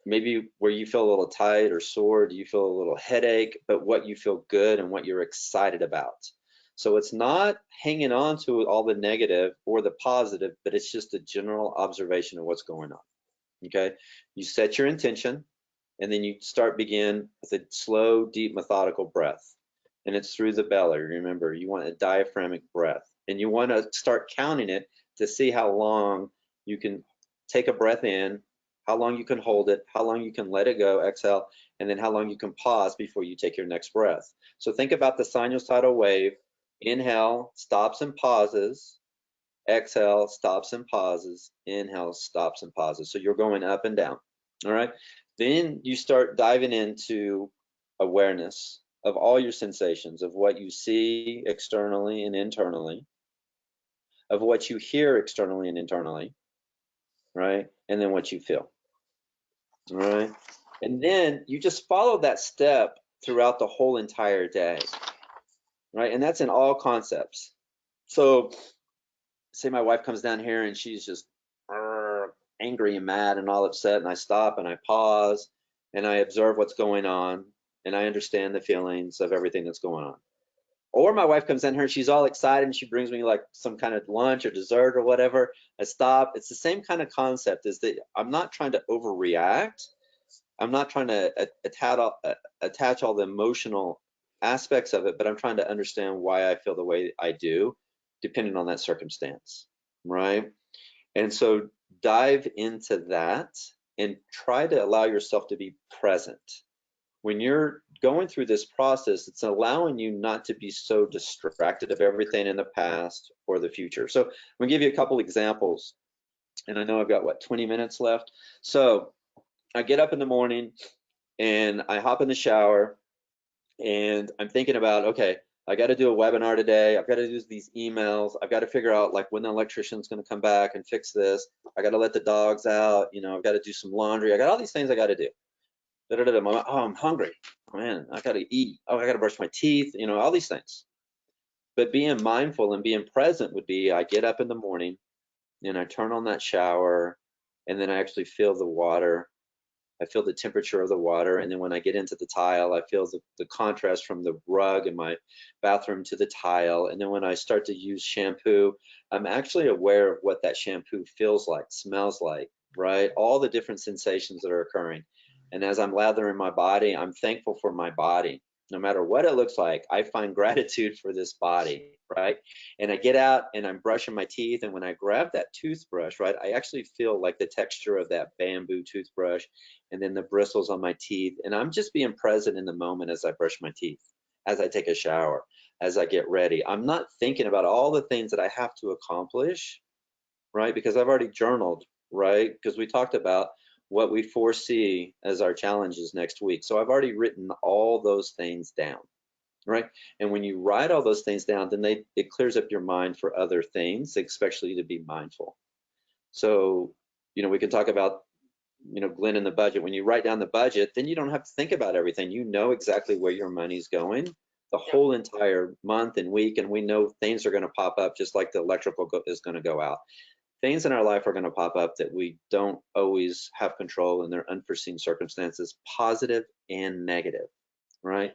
[SPEAKER 1] maybe where you feel a little tight or sore, do you feel a little headache, but what you feel good and what you're excited about. So it's not hanging on to all the negative or the positive, but it's just a general observation of what's going on. Okay, you set your intention, and then you begin with a slow, deep, methodical breath. And it's through the belly. Remember, you want a diaphragmatic breath. And you want to start counting it to see how long you can take a breath in, how long you can hold it, how long you can let it go, exhale, and then how long you can pause before you take your next breath. So think about the sinusoidal wave. Inhale, stops and pauses. Exhale, stops and pauses. Inhale, stops and pauses. So you're going up and down. All right. Then you start diving into awareness of all your sensations, of what you see externally and internally, of what you hear externally and internally, right? And then what you feel. All right. And then you just follow that step throughout the whole entire day, right? And that's in all concepts. So say my wife comes down here and she's just angry and mad and all upset, and I stop and I pause and I observe what's going on and I understand the feelings of everything that's going on. Or my wife comes in here, she's all excited and she brings me like some kind of lunch or dessert or whatever. I stop. It's the same kind of concept, is that I'm not trying to overreact. I'm not trying to attach all the emotional aspects of it, but I'm trying to understand why I feel the way I do, depending on that circumstance, right? And so dive into that and try to allow yourself to be present. When you're going through this process, it's allowing you not to be so distracted of everything in the past or the future. So I'm gonna give you a couple examples, and I know I've got, what, 20 minutes left? So I get up in the morning and I hop in the shower and I'm thinking about, okay, I got to do a webinar today. I've got to do these emails. I've got to figure out like when the electrician's going to come back and fix this. I got to let the dogs out. You know, I've got to do some laundry. I got all these things I got to do. I'm hungry. Oh, man, I got to eat. Oh, I got to brush my teeth. You know, all these things. But being mindful and being present would be, I get up in the morning and I turn on that shower, and then I actually feel the water. I feel the temperature of the water, and then when I get into the tile, I feel the contrast from the rug in my bathroom to the tile. And then when I start to use shampoo, I'm actually aware of what that shampoo feels like, smells like, right? All the different sensations that are occurring. And as I'm lathering my body, I'm thankful for my body. No matter what it looks like, I find gratitude for this body, right? And I get out and I'm brushing my teeth, and when I grab that toothbrush, right, I actually feel like the texture of that bamboo toothbrush and then the bristles on my teeth. And I'm just being present in the moment as I brush my teeth, as I take a shower, as I get ready. I'm not thinking about all the things that I have to accomplish, right? Because I've already journaled, right? Because we talked about what we foresee as our challenges next week. So I've already written all those things down, right? And when you write all those things down, then it clears up your mind for other things, especially to be mindful. So, you know, we can talk about, you know, Glenn and the budget. When you write down the budget, then you don't have to think about everything. You know exactly where your money's going the whole entire month and week, and we know things are going to pop up, just like the electrical is going to go out. Things in our life are going to pop up that we don't always have control, and they're unforeseen circumstances, positive and negative, right?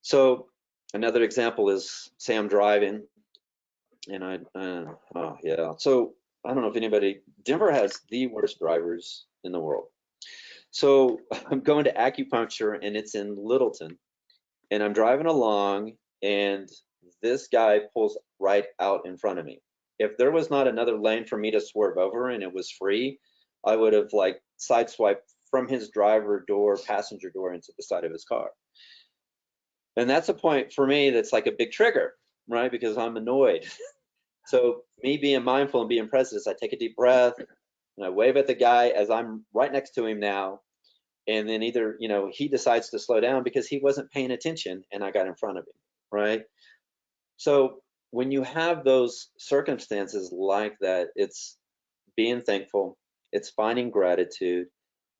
[SPEAKER 1] So another example is, say I'm driving and so I don't know if anybody, Denver has the worst drivers in the world. So I'm going to acupuncture and it's in Littleton, and I'm driving along and this guy pulls right out in front of me. If there was not another lane for me to swerve over and it was free, I would have like sideswiped from his driver door, passenger door, into the side of his car. And that's a point for me that's like a big trigger, right? Because I'm annoyed. So me being mindful and being present is I take a deep breath and I wave at the guy as I'm right next to him now. And then either, he decides to slow down because he wasn't paying attention and I got in front of him, right? So when you have those circumstances like that, it's being thankful, it's finding gratitude,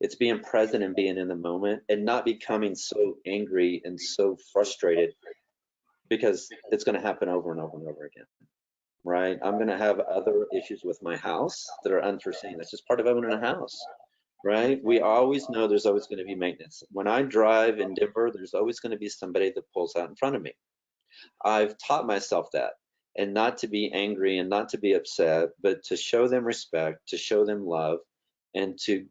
[SPEAKER 1] it's being present and being in the moment and not becoming so angry and so frustrated because it's going to happen over and over and over again, right? I'm going to have other issues with my house that are unforeseen. That's just part of owning a house, right? We always know there's always going to be maintenance. When I drive in Denver, there's always going to be somebody that pulls out in front of me. I've taught myself that, and not to be angry and not to be upset, but to show them respect, to show them love, and to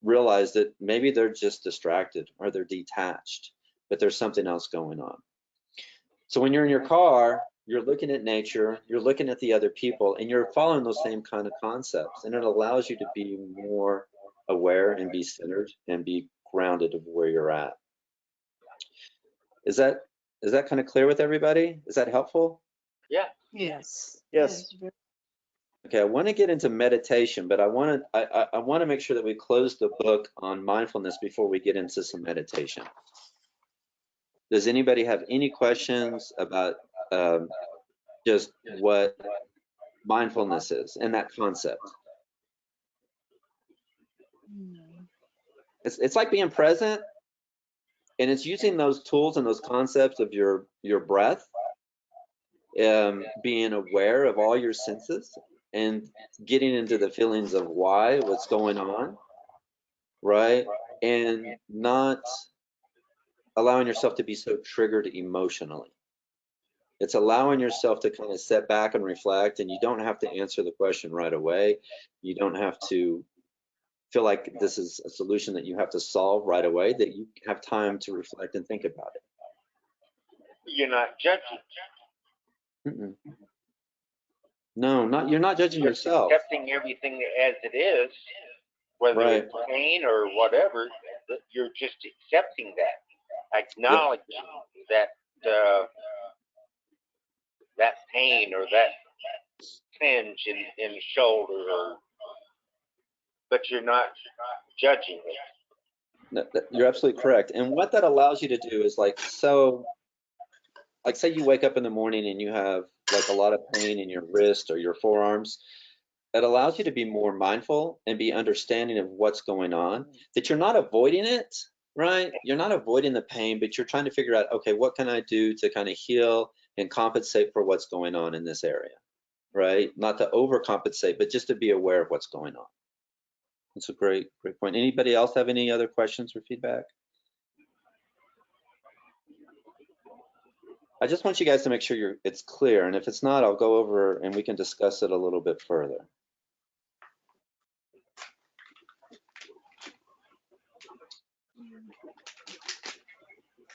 [SPEAKER 1] realize that maybe they're just distracted or they're detached, but there's something else going on. So when you're in your car, you're looking at nature, you're looking at the other people, and you're following those same kind of concepts, and it allows you to be more aware and be centered and be grounded of where you're at. Is that kind of clear with everybody? Is that helpful?
[SPEAKER 4] Yeah.
[SPEAKER 3] Yes.
[SPEAKER 5] Yes.
[SPEAKER 1] Okay, I want to get into meditation, but I want to make sure that we close the book on mindfulness before we get into some meditation. Does anybody have any questions about just what mindfulness is and that concept? It's like being present, and it's using those tools and those concepts of your breath, being aware of all your senses and getting into the feelings of why, what's going on, right? And not allowing yourself to be so triggered emotionally. It's allowing yourself to kind of sit back and reflect, and you don't have to answer the question right away. You don't have to feel like this is a solution that you have to solve right away, that you have time to reflect and think about it.
[SPEAKER 4] You're not judging.
[SPEAKER 1] Mm-mm. No, you're not judging yourself.
[SPEAKER 4] Accepting everything as it is, whether
[SPEAKER 1] Right.
[SPEAKER 4] it's pain or whatever, you're just accepting that, acknowledging that that pain or that twinge in the shoulder, but you're not judging it.
[SPEAKER 1] No, you're absolutely correct. And what that allows you to do is like say you wake up in the morning and you have like a lot of pain in your wrist or your forearms. It allows you to be more mindful and be understanding of what's going on, that you're not avoiding it, right? You're not avoiding the pain, but you're trying to figure out, okay, what can I do to kind of heal and compensate for what's going on in this area, right? Not to overcompensate, but just to be aware of what's going on. That's a great point. Anybody else have any other questions or feedback? I just want you guys to make sure it's clear, and if it's not, I'll go over and we can discuss it a little bit further.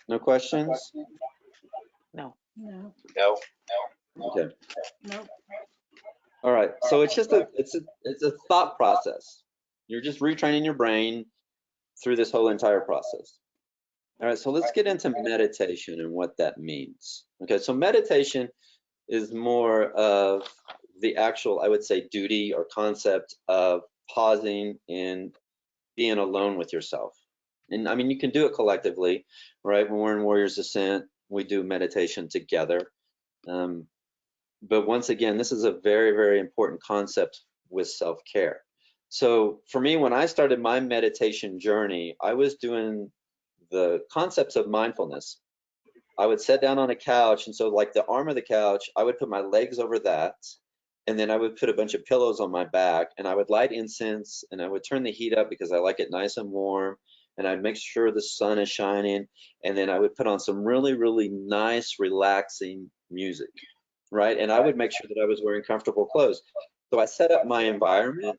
[SPEAKER 1] No questions?
[SPEAKER 3] No.
[SPEAKER 4] No.
[SPEAKER 1] Okay.
[SPEAKER 3] No.
[SPEAKER 1] All right. So it's just it's a thought process. You're just retraining your brain through this whole entire process. All right. So let's get into meditation and what that means. Okay. So meditation is more of the actual, I would say, duty or concept of pausing and being alone with yourself. And I mean, you can do it collectively, right? When we're in Warriors Ascent, we do meditation together. But once again, this is a very, very important concept with self-care. So for me, when I started my meditation journey, I was doing the concepts of mindfulness. I would sit down on a couch, and so like the arm of the couch, I would put my legs over that, and then I would put a bunch of pillows on my back, and I would light incense, and I would turn the heat up because I like it nice and warm, and I'd make sure the sun is shining, and then I would put on some really, really nice, relaxing music, right? And I would make sure that I was wearing comfortable clothes. So I set up my environment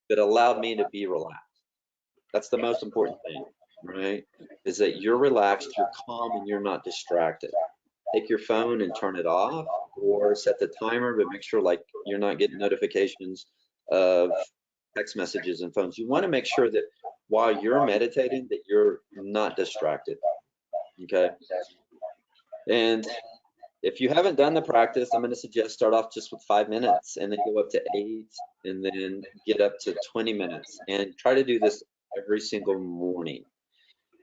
[SPEAKER 1] that allowed me to be relaxed. That's the most important thing, right? Is that you're relaxed, you're calm, and you're not distracted. Take your phone and turn it off, or set the timer, but make sure like you're not getting notifications of text messages and phones. You want to make sure that while you're meditating, that you're not distracted, okay? And if you haven't done the practice, I'm going to suggest start off just with 5 minutes and then go up to 8 and then get up to 20 minutes and try to do this every single morning.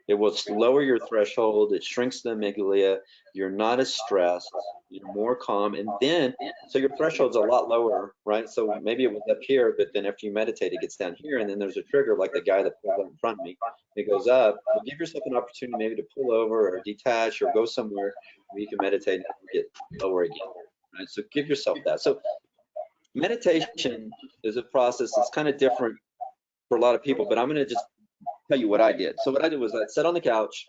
[SPEAKER 1] It will lower your threshold. It shrinks the amygdala. You're not as stressed. You're more calm. And then, so your threshold's a lot lower, right? So maybe it was up here, but then after you meditate, it gets down here. And then there's a trigger like the guy that pulled up in front of me. It goes up. Well, give yourself an opportunity maybe to pull over or detach or go somewhere where you can meditate and get lower again, right? So give yourself that. So meditation is a process that's kind of different for a lot of people, but I'm going to just tell you what I did. So what I did was I'd sit on the couch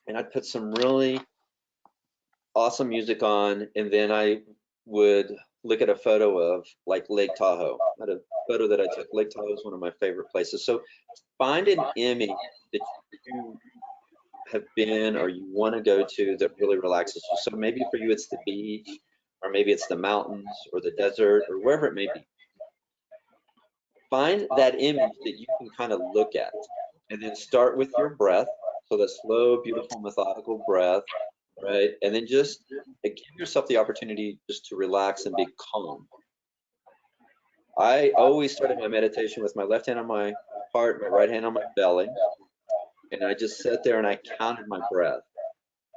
[SPEAKER 1] and I'd put some really awesome music on, and then I would look at a photo of like Lake Tahoe. I had a photo that I took. Lake Tahoe is one of my favorite places. So find an image that you have been or you want to go to that really relaxes you. So maybe for you it's the beach, or maybe it's the mountains or the desert or wherever it may be. Find that image that you can kind of look at, and then start with your breath. So the slow, beautiful, methodical breath, right? And then just give yourself the opportunity just to relax and be calm. I always started my meditation with my left hand on my heart, my right hand on my belly. And I just sat there and I counted my breath.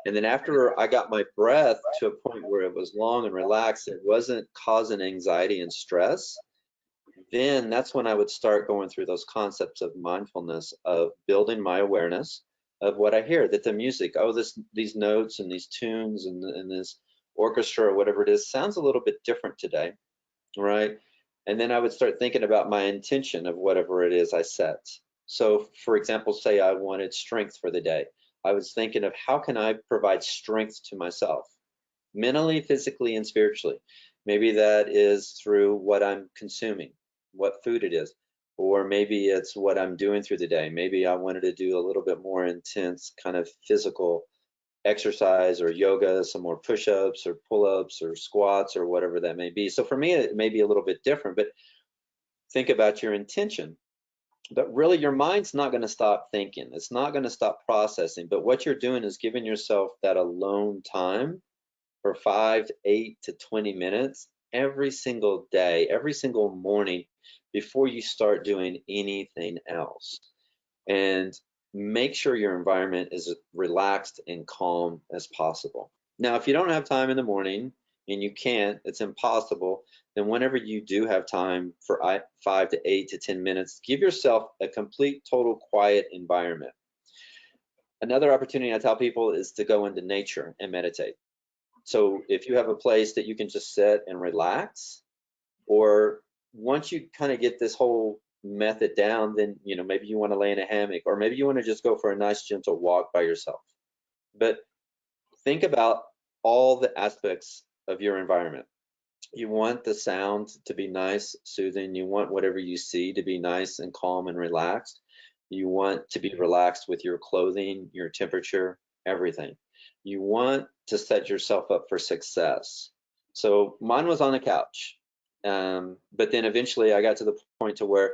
[SPEAKER 1] And then after I got my breath to a point where it was long and relaxed, it wasn't causing anxiety and stress, then that's when I would start going through those concepts of mindfulness, of building my awareness of what I hear, that the music, oh, these notes and these tunes and this orchestra or whatever it is sounds a little bit different today, right? And then I would start thinking about my intention of whatever it is I set. So for example, say I wanted strength for the day. I was thinking of how can I provide strength to myself, mentally, physically, and spiritually. Maybe that is through what I'm consuming, what food it is, or maybe it's what I'm doing through the day. Maybe I wanted to do a little bit more intense kind of physical exercise or yoga, some more push-ups or pull-ups or squats or whatever that may be. So for me, it may be a little bit different, but think about your intention. But really, your mind's not going to stop thinking. It's not going to stop processing. But what you're doing is giving yourself that alone time for 5 to 8 to 20 minutes every single day, every single morning before you start doing anything else. And make sure your environment is relaxed and calm as possible. Now, if you don't have time in the morning and you can't, it's impossible, then whenever you do have time for 5 to 8 to 10 minutes, give yourself a complete, total quiet environment. Another opportunity I tell people is to go into nature and meditate. So if you have a place that you can just sit and relax, or once you kind of get this whole method down, then maybe you want to lay in a hammock, or maybe you want to just go for a nice gentle walk by yourself. But think about all the aspects of your environment. You want the sound to be nice, soothing. You want whatever you see to be nice and calm and relaxed. You want to be relaxed with your clothing, your temperature, everything. You want to set yourself up for success. So mine was on the couch. But then eventually I got to the point to where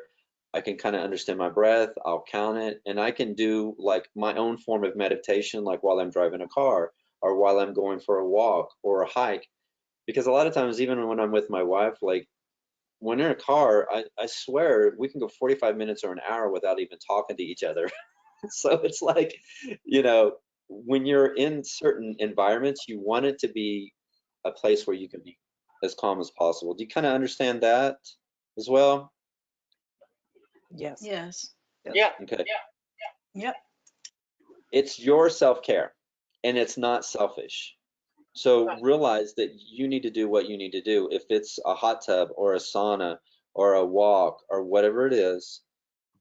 [SPEAKER 1] I can kind of understand my breath, I'll count it, and I can do like my own form of meditation, like while I'm driving a car or while I'm going for a walk or a hike. Because a lot of times, even when I'm with my wife, like when in a car, I swear we can go 45 minutes or an hour without even talking to each other. So it's like, when you're in certain environments, you want it to be a place where you can be as calm as possible. Do you kind of understand that as well?
[SPEAKER 6] Yes.
[SPEAKER 3] Yes.
[SPEAKER 4] Yeah.
[SPEAKER 1] Okay.
[SPEAKER 3] Yep.
[SPEAKER 1] It's your self-care, and it's not selfish. So realize that you need to do what you need to do. If it's a hot tub or a sauna or a walk or whatever it is,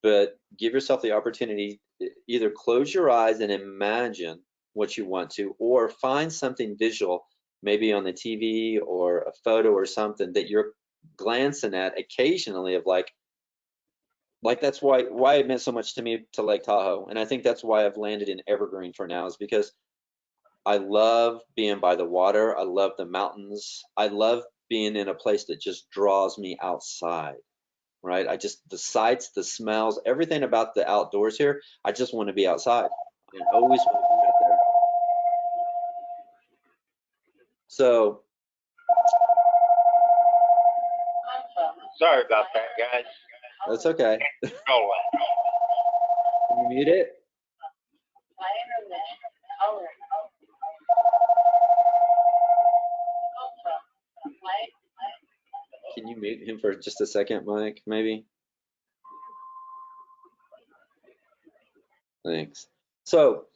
[SPEAKER 1] but give yourself the opportunity to either close your eyes and imagine what you want to, or find something visual, maybe on the TV or a photo or something that you're glancing at occasionally of like that's why it meant so much to me to Lake Tahoe. And I think that's why I've landed in Evergreen for now, is because I love being by the water. I love the mountains. I love being in a place that just draws me outside, right? The sights, the smells, everything about the outdoors here, I just want to be outside. I always want to be out there. So,
[SPEAKER 4] Sorry about that, guys.
[SPEAKER 1] that's okay.
[SPEAKER 4] Oh,
[SPEAKER 1] Can you mute it? Can you mute him for just a second, Mike, maybe? Thanks. So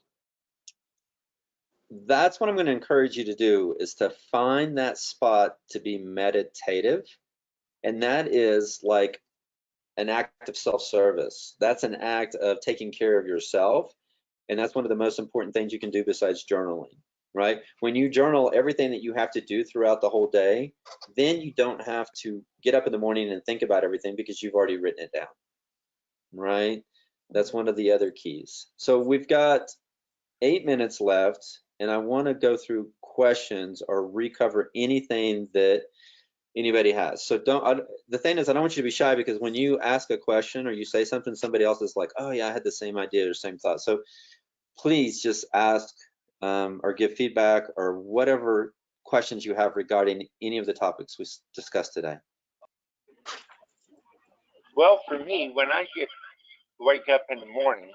[SPEAKER 1] that's what I'm going to encourage you to do, is to find that spot to be meditative. And that is like an act of self-service. That's an act of taking care of yourself. And that's one of the most important things you can do besides journaling, right? When you journal everything that you have to do throughout the whole day, then you don't have to get up in the morning and think about everything because you've already written it down, right? That's one of the other keys. So we've got 8 minutes left, and I want to go through questions or recover anything that anybody has. So the thing is, I don't want you to be shy, because when you ask a question or you say something, somebody else is like, oh yeah, I had the same idea or same thought. So please just ask or give feedback or whatever questions you have regarding any of the topics we discussed today.
[SPEAKER 4] Well, for me, when I wake up in the morning,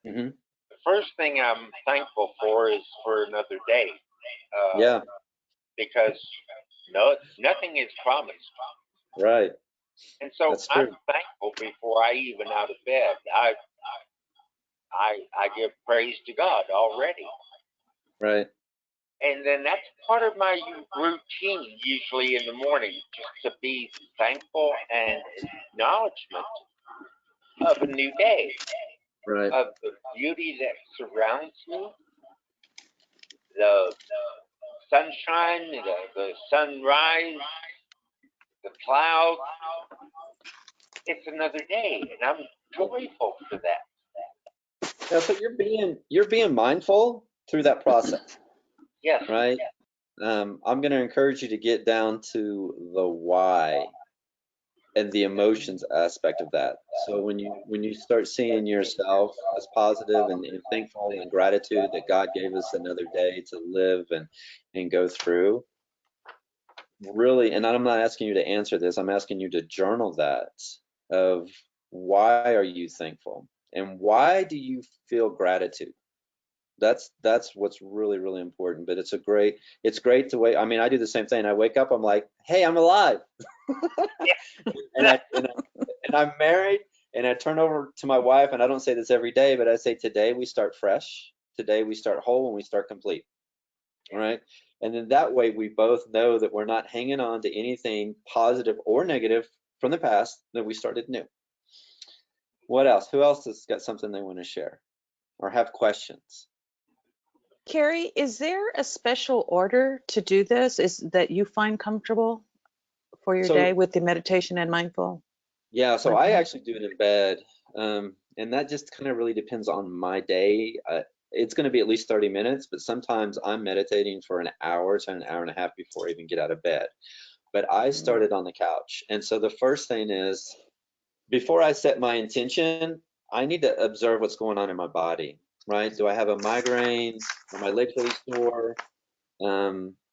[SPEAKER 1] Mm-hmm.
[SPEAKER 4] the first thing I'm thankful for is for another day.
[SPEAKER 1] Yeah,
[SPEAKER 4] Because nothing is promised.
[SPEAKER 1] right.
[SPEAKER 4] And so
[SPEAKER 1] That's
[SPEAKER 4] I'm
[SPEAKER 1] true.
[SPEAKER 4] thankful before I even out of bed. I give praise to God already.
[SPEAKER 1] Right.
[SPEAKER 4] And then that's part of my routine usually in the morning, just to be thankful and acknowledgement of a new day,
[SPEAKER 1] Right.
[SPEAKER 4] of the beauty that surrounds me, the sunshine, the sunrise, the clouds. It's another day, and I'm joyful for that.
[SPEAKER 1] Yeah, so you're being mindful through that process,
[SPEAKER 4] Yes.
[SPEAKER 1] right? I'm going to encourage you to get down to the why and the emotions aspect of that. So when you start seeing yourself as positive and thankful and gratitude that God gave us another day to live and go through, really, and I'm not asking you to answer this, I'm asking you to journal that, of why are you thankful and why do you feel gratitude? That's what's really, really important. But it's great to wait. I mean, I do the same thing. I wake up, I'm like, hey, I'm alive. and I'm married, and I turn over to my wife, and I don't say this every day, but I say, today we start fresh. Today we start whole, and we start complete. All right. And then that way we both know that we're not hanging on to anything positive or negative from the past, that we started new. What else? Who else has got something they want to share or have questions?
[SPEAKER 6] Carrie, is there a special order to do this? Is that you find comfortable for your day with the meditation and mindful?
[SPEAKER 1] Yeah, so I
[SPEAKER 6] mindfulness?
[SPEAKER 1] actually do it in bed. And that just kind of really depends on my day. It's going to be at least 30 minutes, but sometimes I'm meditating for an hour to an hour and a half before I even get out of bed. But I started on the couch. And so the first thing is, before I set my intention, I need to observe what's going on in my body, right? Do I have a migraine? Are my legs really sore?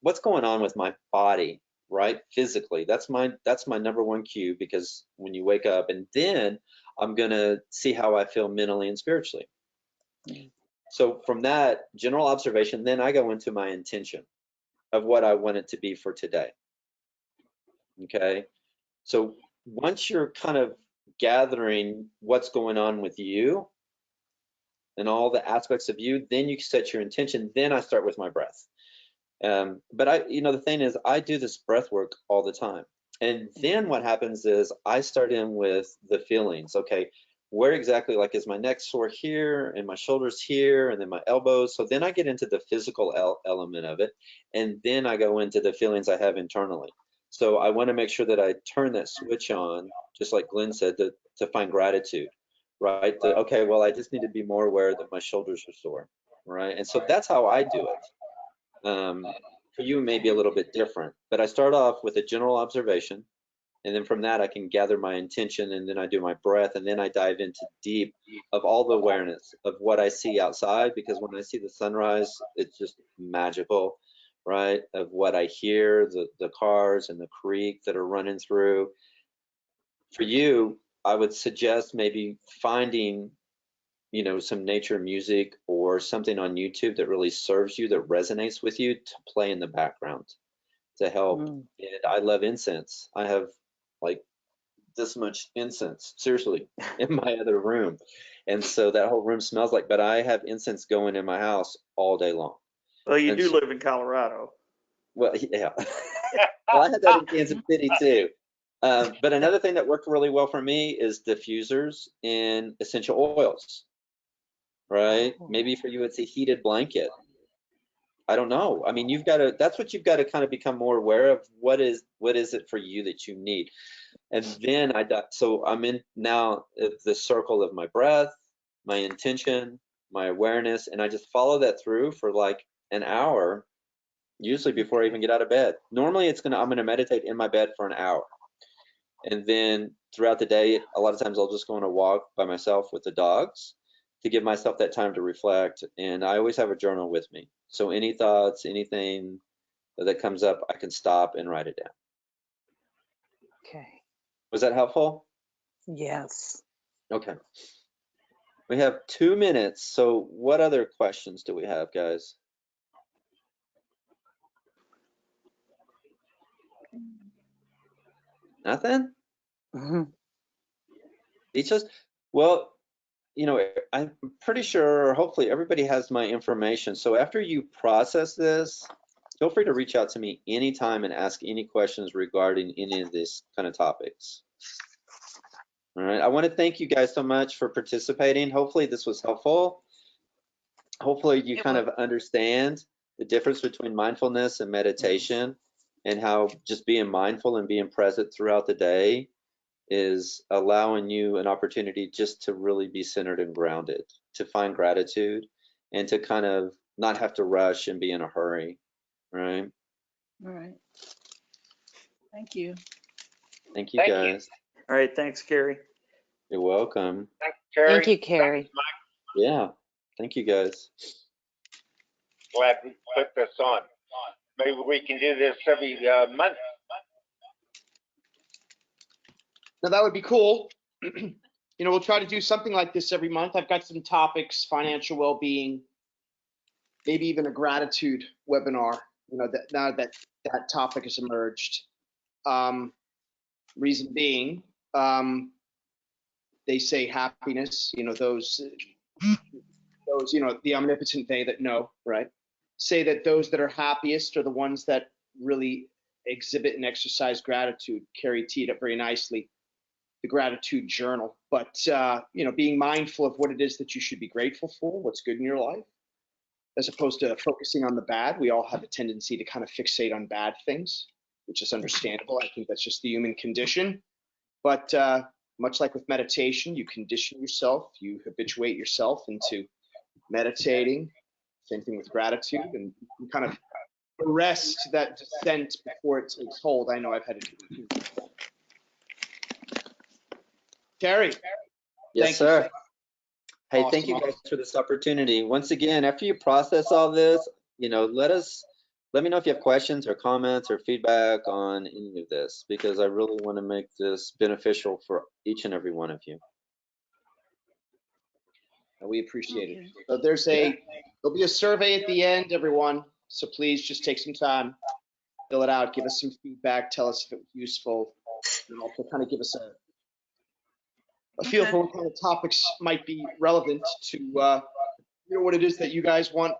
[SPEAKER 1] What's going on with my body, right? Physically, that's my number one cue, because when you wake up, and then I'm gonna see how I feel mentally and spiritually. So from that general observation, then I go into my intention of what I want it to be for today. Okay, so once you're kind of gathering what's going on with you and all the aspects of you, then you set your intention. Then I start with my breath. But the thing is, I do this breath work all the time. And then what happens is I start in with the feelings. Okay, where exactly, like, is my neck sore here and my shoulders here and then my elbows? So then I get into the physical element of it. And then I go into the feelings I have internally. So I want to make sure that I turn that switch on, just like Glenn said, to find gratitude, right? Okay, well, I just need to be more aware that my shoulders are sore, right? And so that's how I do it. For you, it may be a little bit different, but I start off with a general observation, and then from that I can gather my intention, and then I do my breath, and then I dive into deep of all the awareness of what I see outside, because when I see the sunrise, it's just magical, right? Of what I hear, the cars and the creek that are running through. For you, I would suggest maybe finding some nature music or something on YouTube that really serves you, that resonates with you, to play in the background, to help.
[SPEAKER 6] Mm.
[SPEAKER 1] And I love incense. I have like this much incense, seriously, in my other room. And so that whole room smells like, but I have incense going in my house all day long.
[SPEAKER 5] Well, you
[SPEAKER 1] And
[SPEAKER 5] do
[SPEAKER 1] so-
[SPEAKER 5] live in Colorado.
[SPEAKER 1] Well, yeah. Well, I had that in Kansas City too. But another thing that worked really well for me is diffusers and essential oils, right?
[SPEAKER 6] Oh.
[SPEAKER 1] Maybe for you, it's a heated blanket. I don't know. I mean, you've got to, that's what you've got to kind of become more aware of. What is it for you that you need? And then so I'm in now the circle of my breath, my intention, my awareness, and I just follow that through for like an hour, usually before I even get out of bed. Normally I'm gonna meditate in my bed for an hour. And then throughout the day, a lot of times I'll just go on a walk by myself with the dogs to give myself that time to reflect. And I always have a journal with me. So any thoughts, anything that comes up, I can stop and write it down.
[SPEAKER 6] Okay.
[SPEAKER 1] Was that helpful?
[SPEAKER 6] Yes.
[SPEAKER 1] Okay. We have 2 minutes. So what other questions do we have, guys? Nothing?
[SPEAKER 6] Hmm.
[SPEAKER 1] Just, well, I'm pretty sure, or hopefully everybody has my information. So after you process this, feel free to reach out to me anytime and ask any questions regarding any of these kind of topics. All right. I want to thank you guys so much for participating. Hopefully this was helpful. Hopefully you kind of understand the difference between mindfulness and meditation and how just being mindful and being present throughout the day is allowing you an opportunity just to really be centered and grounded, to find gratitude and to kind of not have to rush and be in a hurry, right?
[SPEAKER 3] All right. Thank you.
[SPEAKER 1] Thank you,
[SPEAKER 4] Thank you.
[SPEAKER 1] guys.
[SPEAKER 5] All right. Thanks, Carrie.
[SPEAKER 1] You're welcome.
[SPEAKER 4] Thanks, Terry.
[SPEAKER 6] Thank you, Carrie.
[SPEAKER 4] Thanks, Mike.
[SPEAKER 1] Yeah, thank you, guys.
[SPEAKER 4] Glad we put this on. Maybe we can do this every month.
[SPEAKER 2] Now that would be cool. We'll try to do something like this every month. I've got some topics: financial well-being, maybe even a gratitude webinar. That now that topic has emerged. Reason being, they say happiness. Those the omnipotent they that know, right? Say that those that are happiest are the ones that really exhibit and exercise gratitude. Carrie teed up very nicely the gratitude journal, but being mindful of what it is that you should be grateful for, what's good in your life, as opposed to focusing on the bad. We all have a tendency to kind of fixate on bad things, which is understandable. I think that's just the human condition. But much like with meditation, you condition yourself, you habituate yourself into meditating. Same thing with gratitude, and you kind of arrest that descent before it takes hold. I know I've had to do it. Terry.
[SPEAKER 1] Yes, sir. Hey, thank you guys for this opportunity. Once again, after you process all this, let me know if you have questions or comments or feedback on any of this, because I really want to make this beneficial for each and every one of you.
[SPEAKER 2] We appreciate it. So there'll be a survey at the end, everyone. So please just take some time, fill it out, give us some feedback, tell us if it was useful, and also kind of give us a feel for what kind of topics might be relevant to what it is that you guys want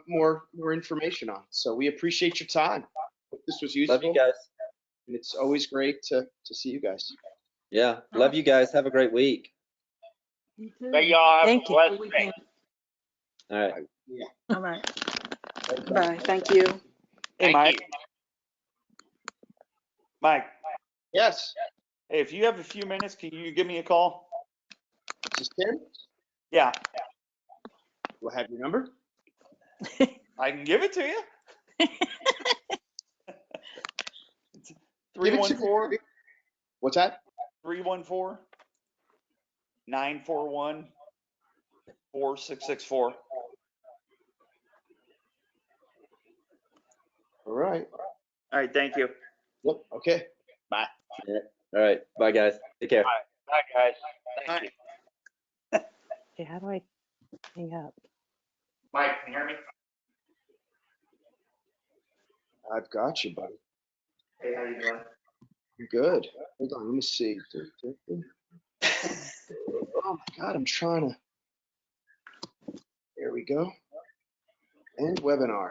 [SPEAKER 2] more information on. So we appreciate your time. Hope this was useful.
[SPEAKER 1] Love you guys.
[SPEAKER 2] And it's always great to see you guys.
[SPEAKER 1] Yeah, love you guys. Have a great week.
[SPEAKER 4] May y'all have
[SPEAKER 6] Thank
[SPEAKER 4] a
[SPEAKER 6] you.
[SPEAKER 4] blessed day.
[SPEAKER 1] All right.
[SPEAKER 2] Yeah.
[SPEAKER 3] All right. Bye. Thank you.
[SPEAKER 5] Hey,
[SPEAKER 4] Thank
[SPEAKER 5] Mike.
[SPEAKER 4] you.
[SPEAKER 5] Mike,
[SPEAKER 2] Yes.
[SPEAKER 5] hey, if you have a few minutes, can you give me a call?
[SPEAKER 2] Is this Tim?
[SPEAKER 5] Yeah,
[SPEAKER 2] Do I have your number?
[SPEAKER 5] I can give it to you. It's
[SPEAKER 2] Give it to me.
[SPEAKER 5] 314
[SPEAKER 2] What's that?
[SPEAKER 5] 314-941-4664.
[SPEAKER 2] All right.
[SPEAKER 5] All right, thank you.
[SPEAKER 2] Yep. Okay. Bye.
[SPEAKER 1] Yeah. All right. Bye, guys. Take care.
[SPEAKER 4] Bye, guys. Thank you.
[SPEAKER 6] Okay, how do I hang up?
[SPEAKER 5] Mike, can you hear me?
[SPEAKER 2] I've got you, buddy.
[SPEAKER 1] Hey, how you doing?
[SPEAKER 2] I'm good. Hold on, let me see. Oh my God, I'm trying to. There we go. End webinar.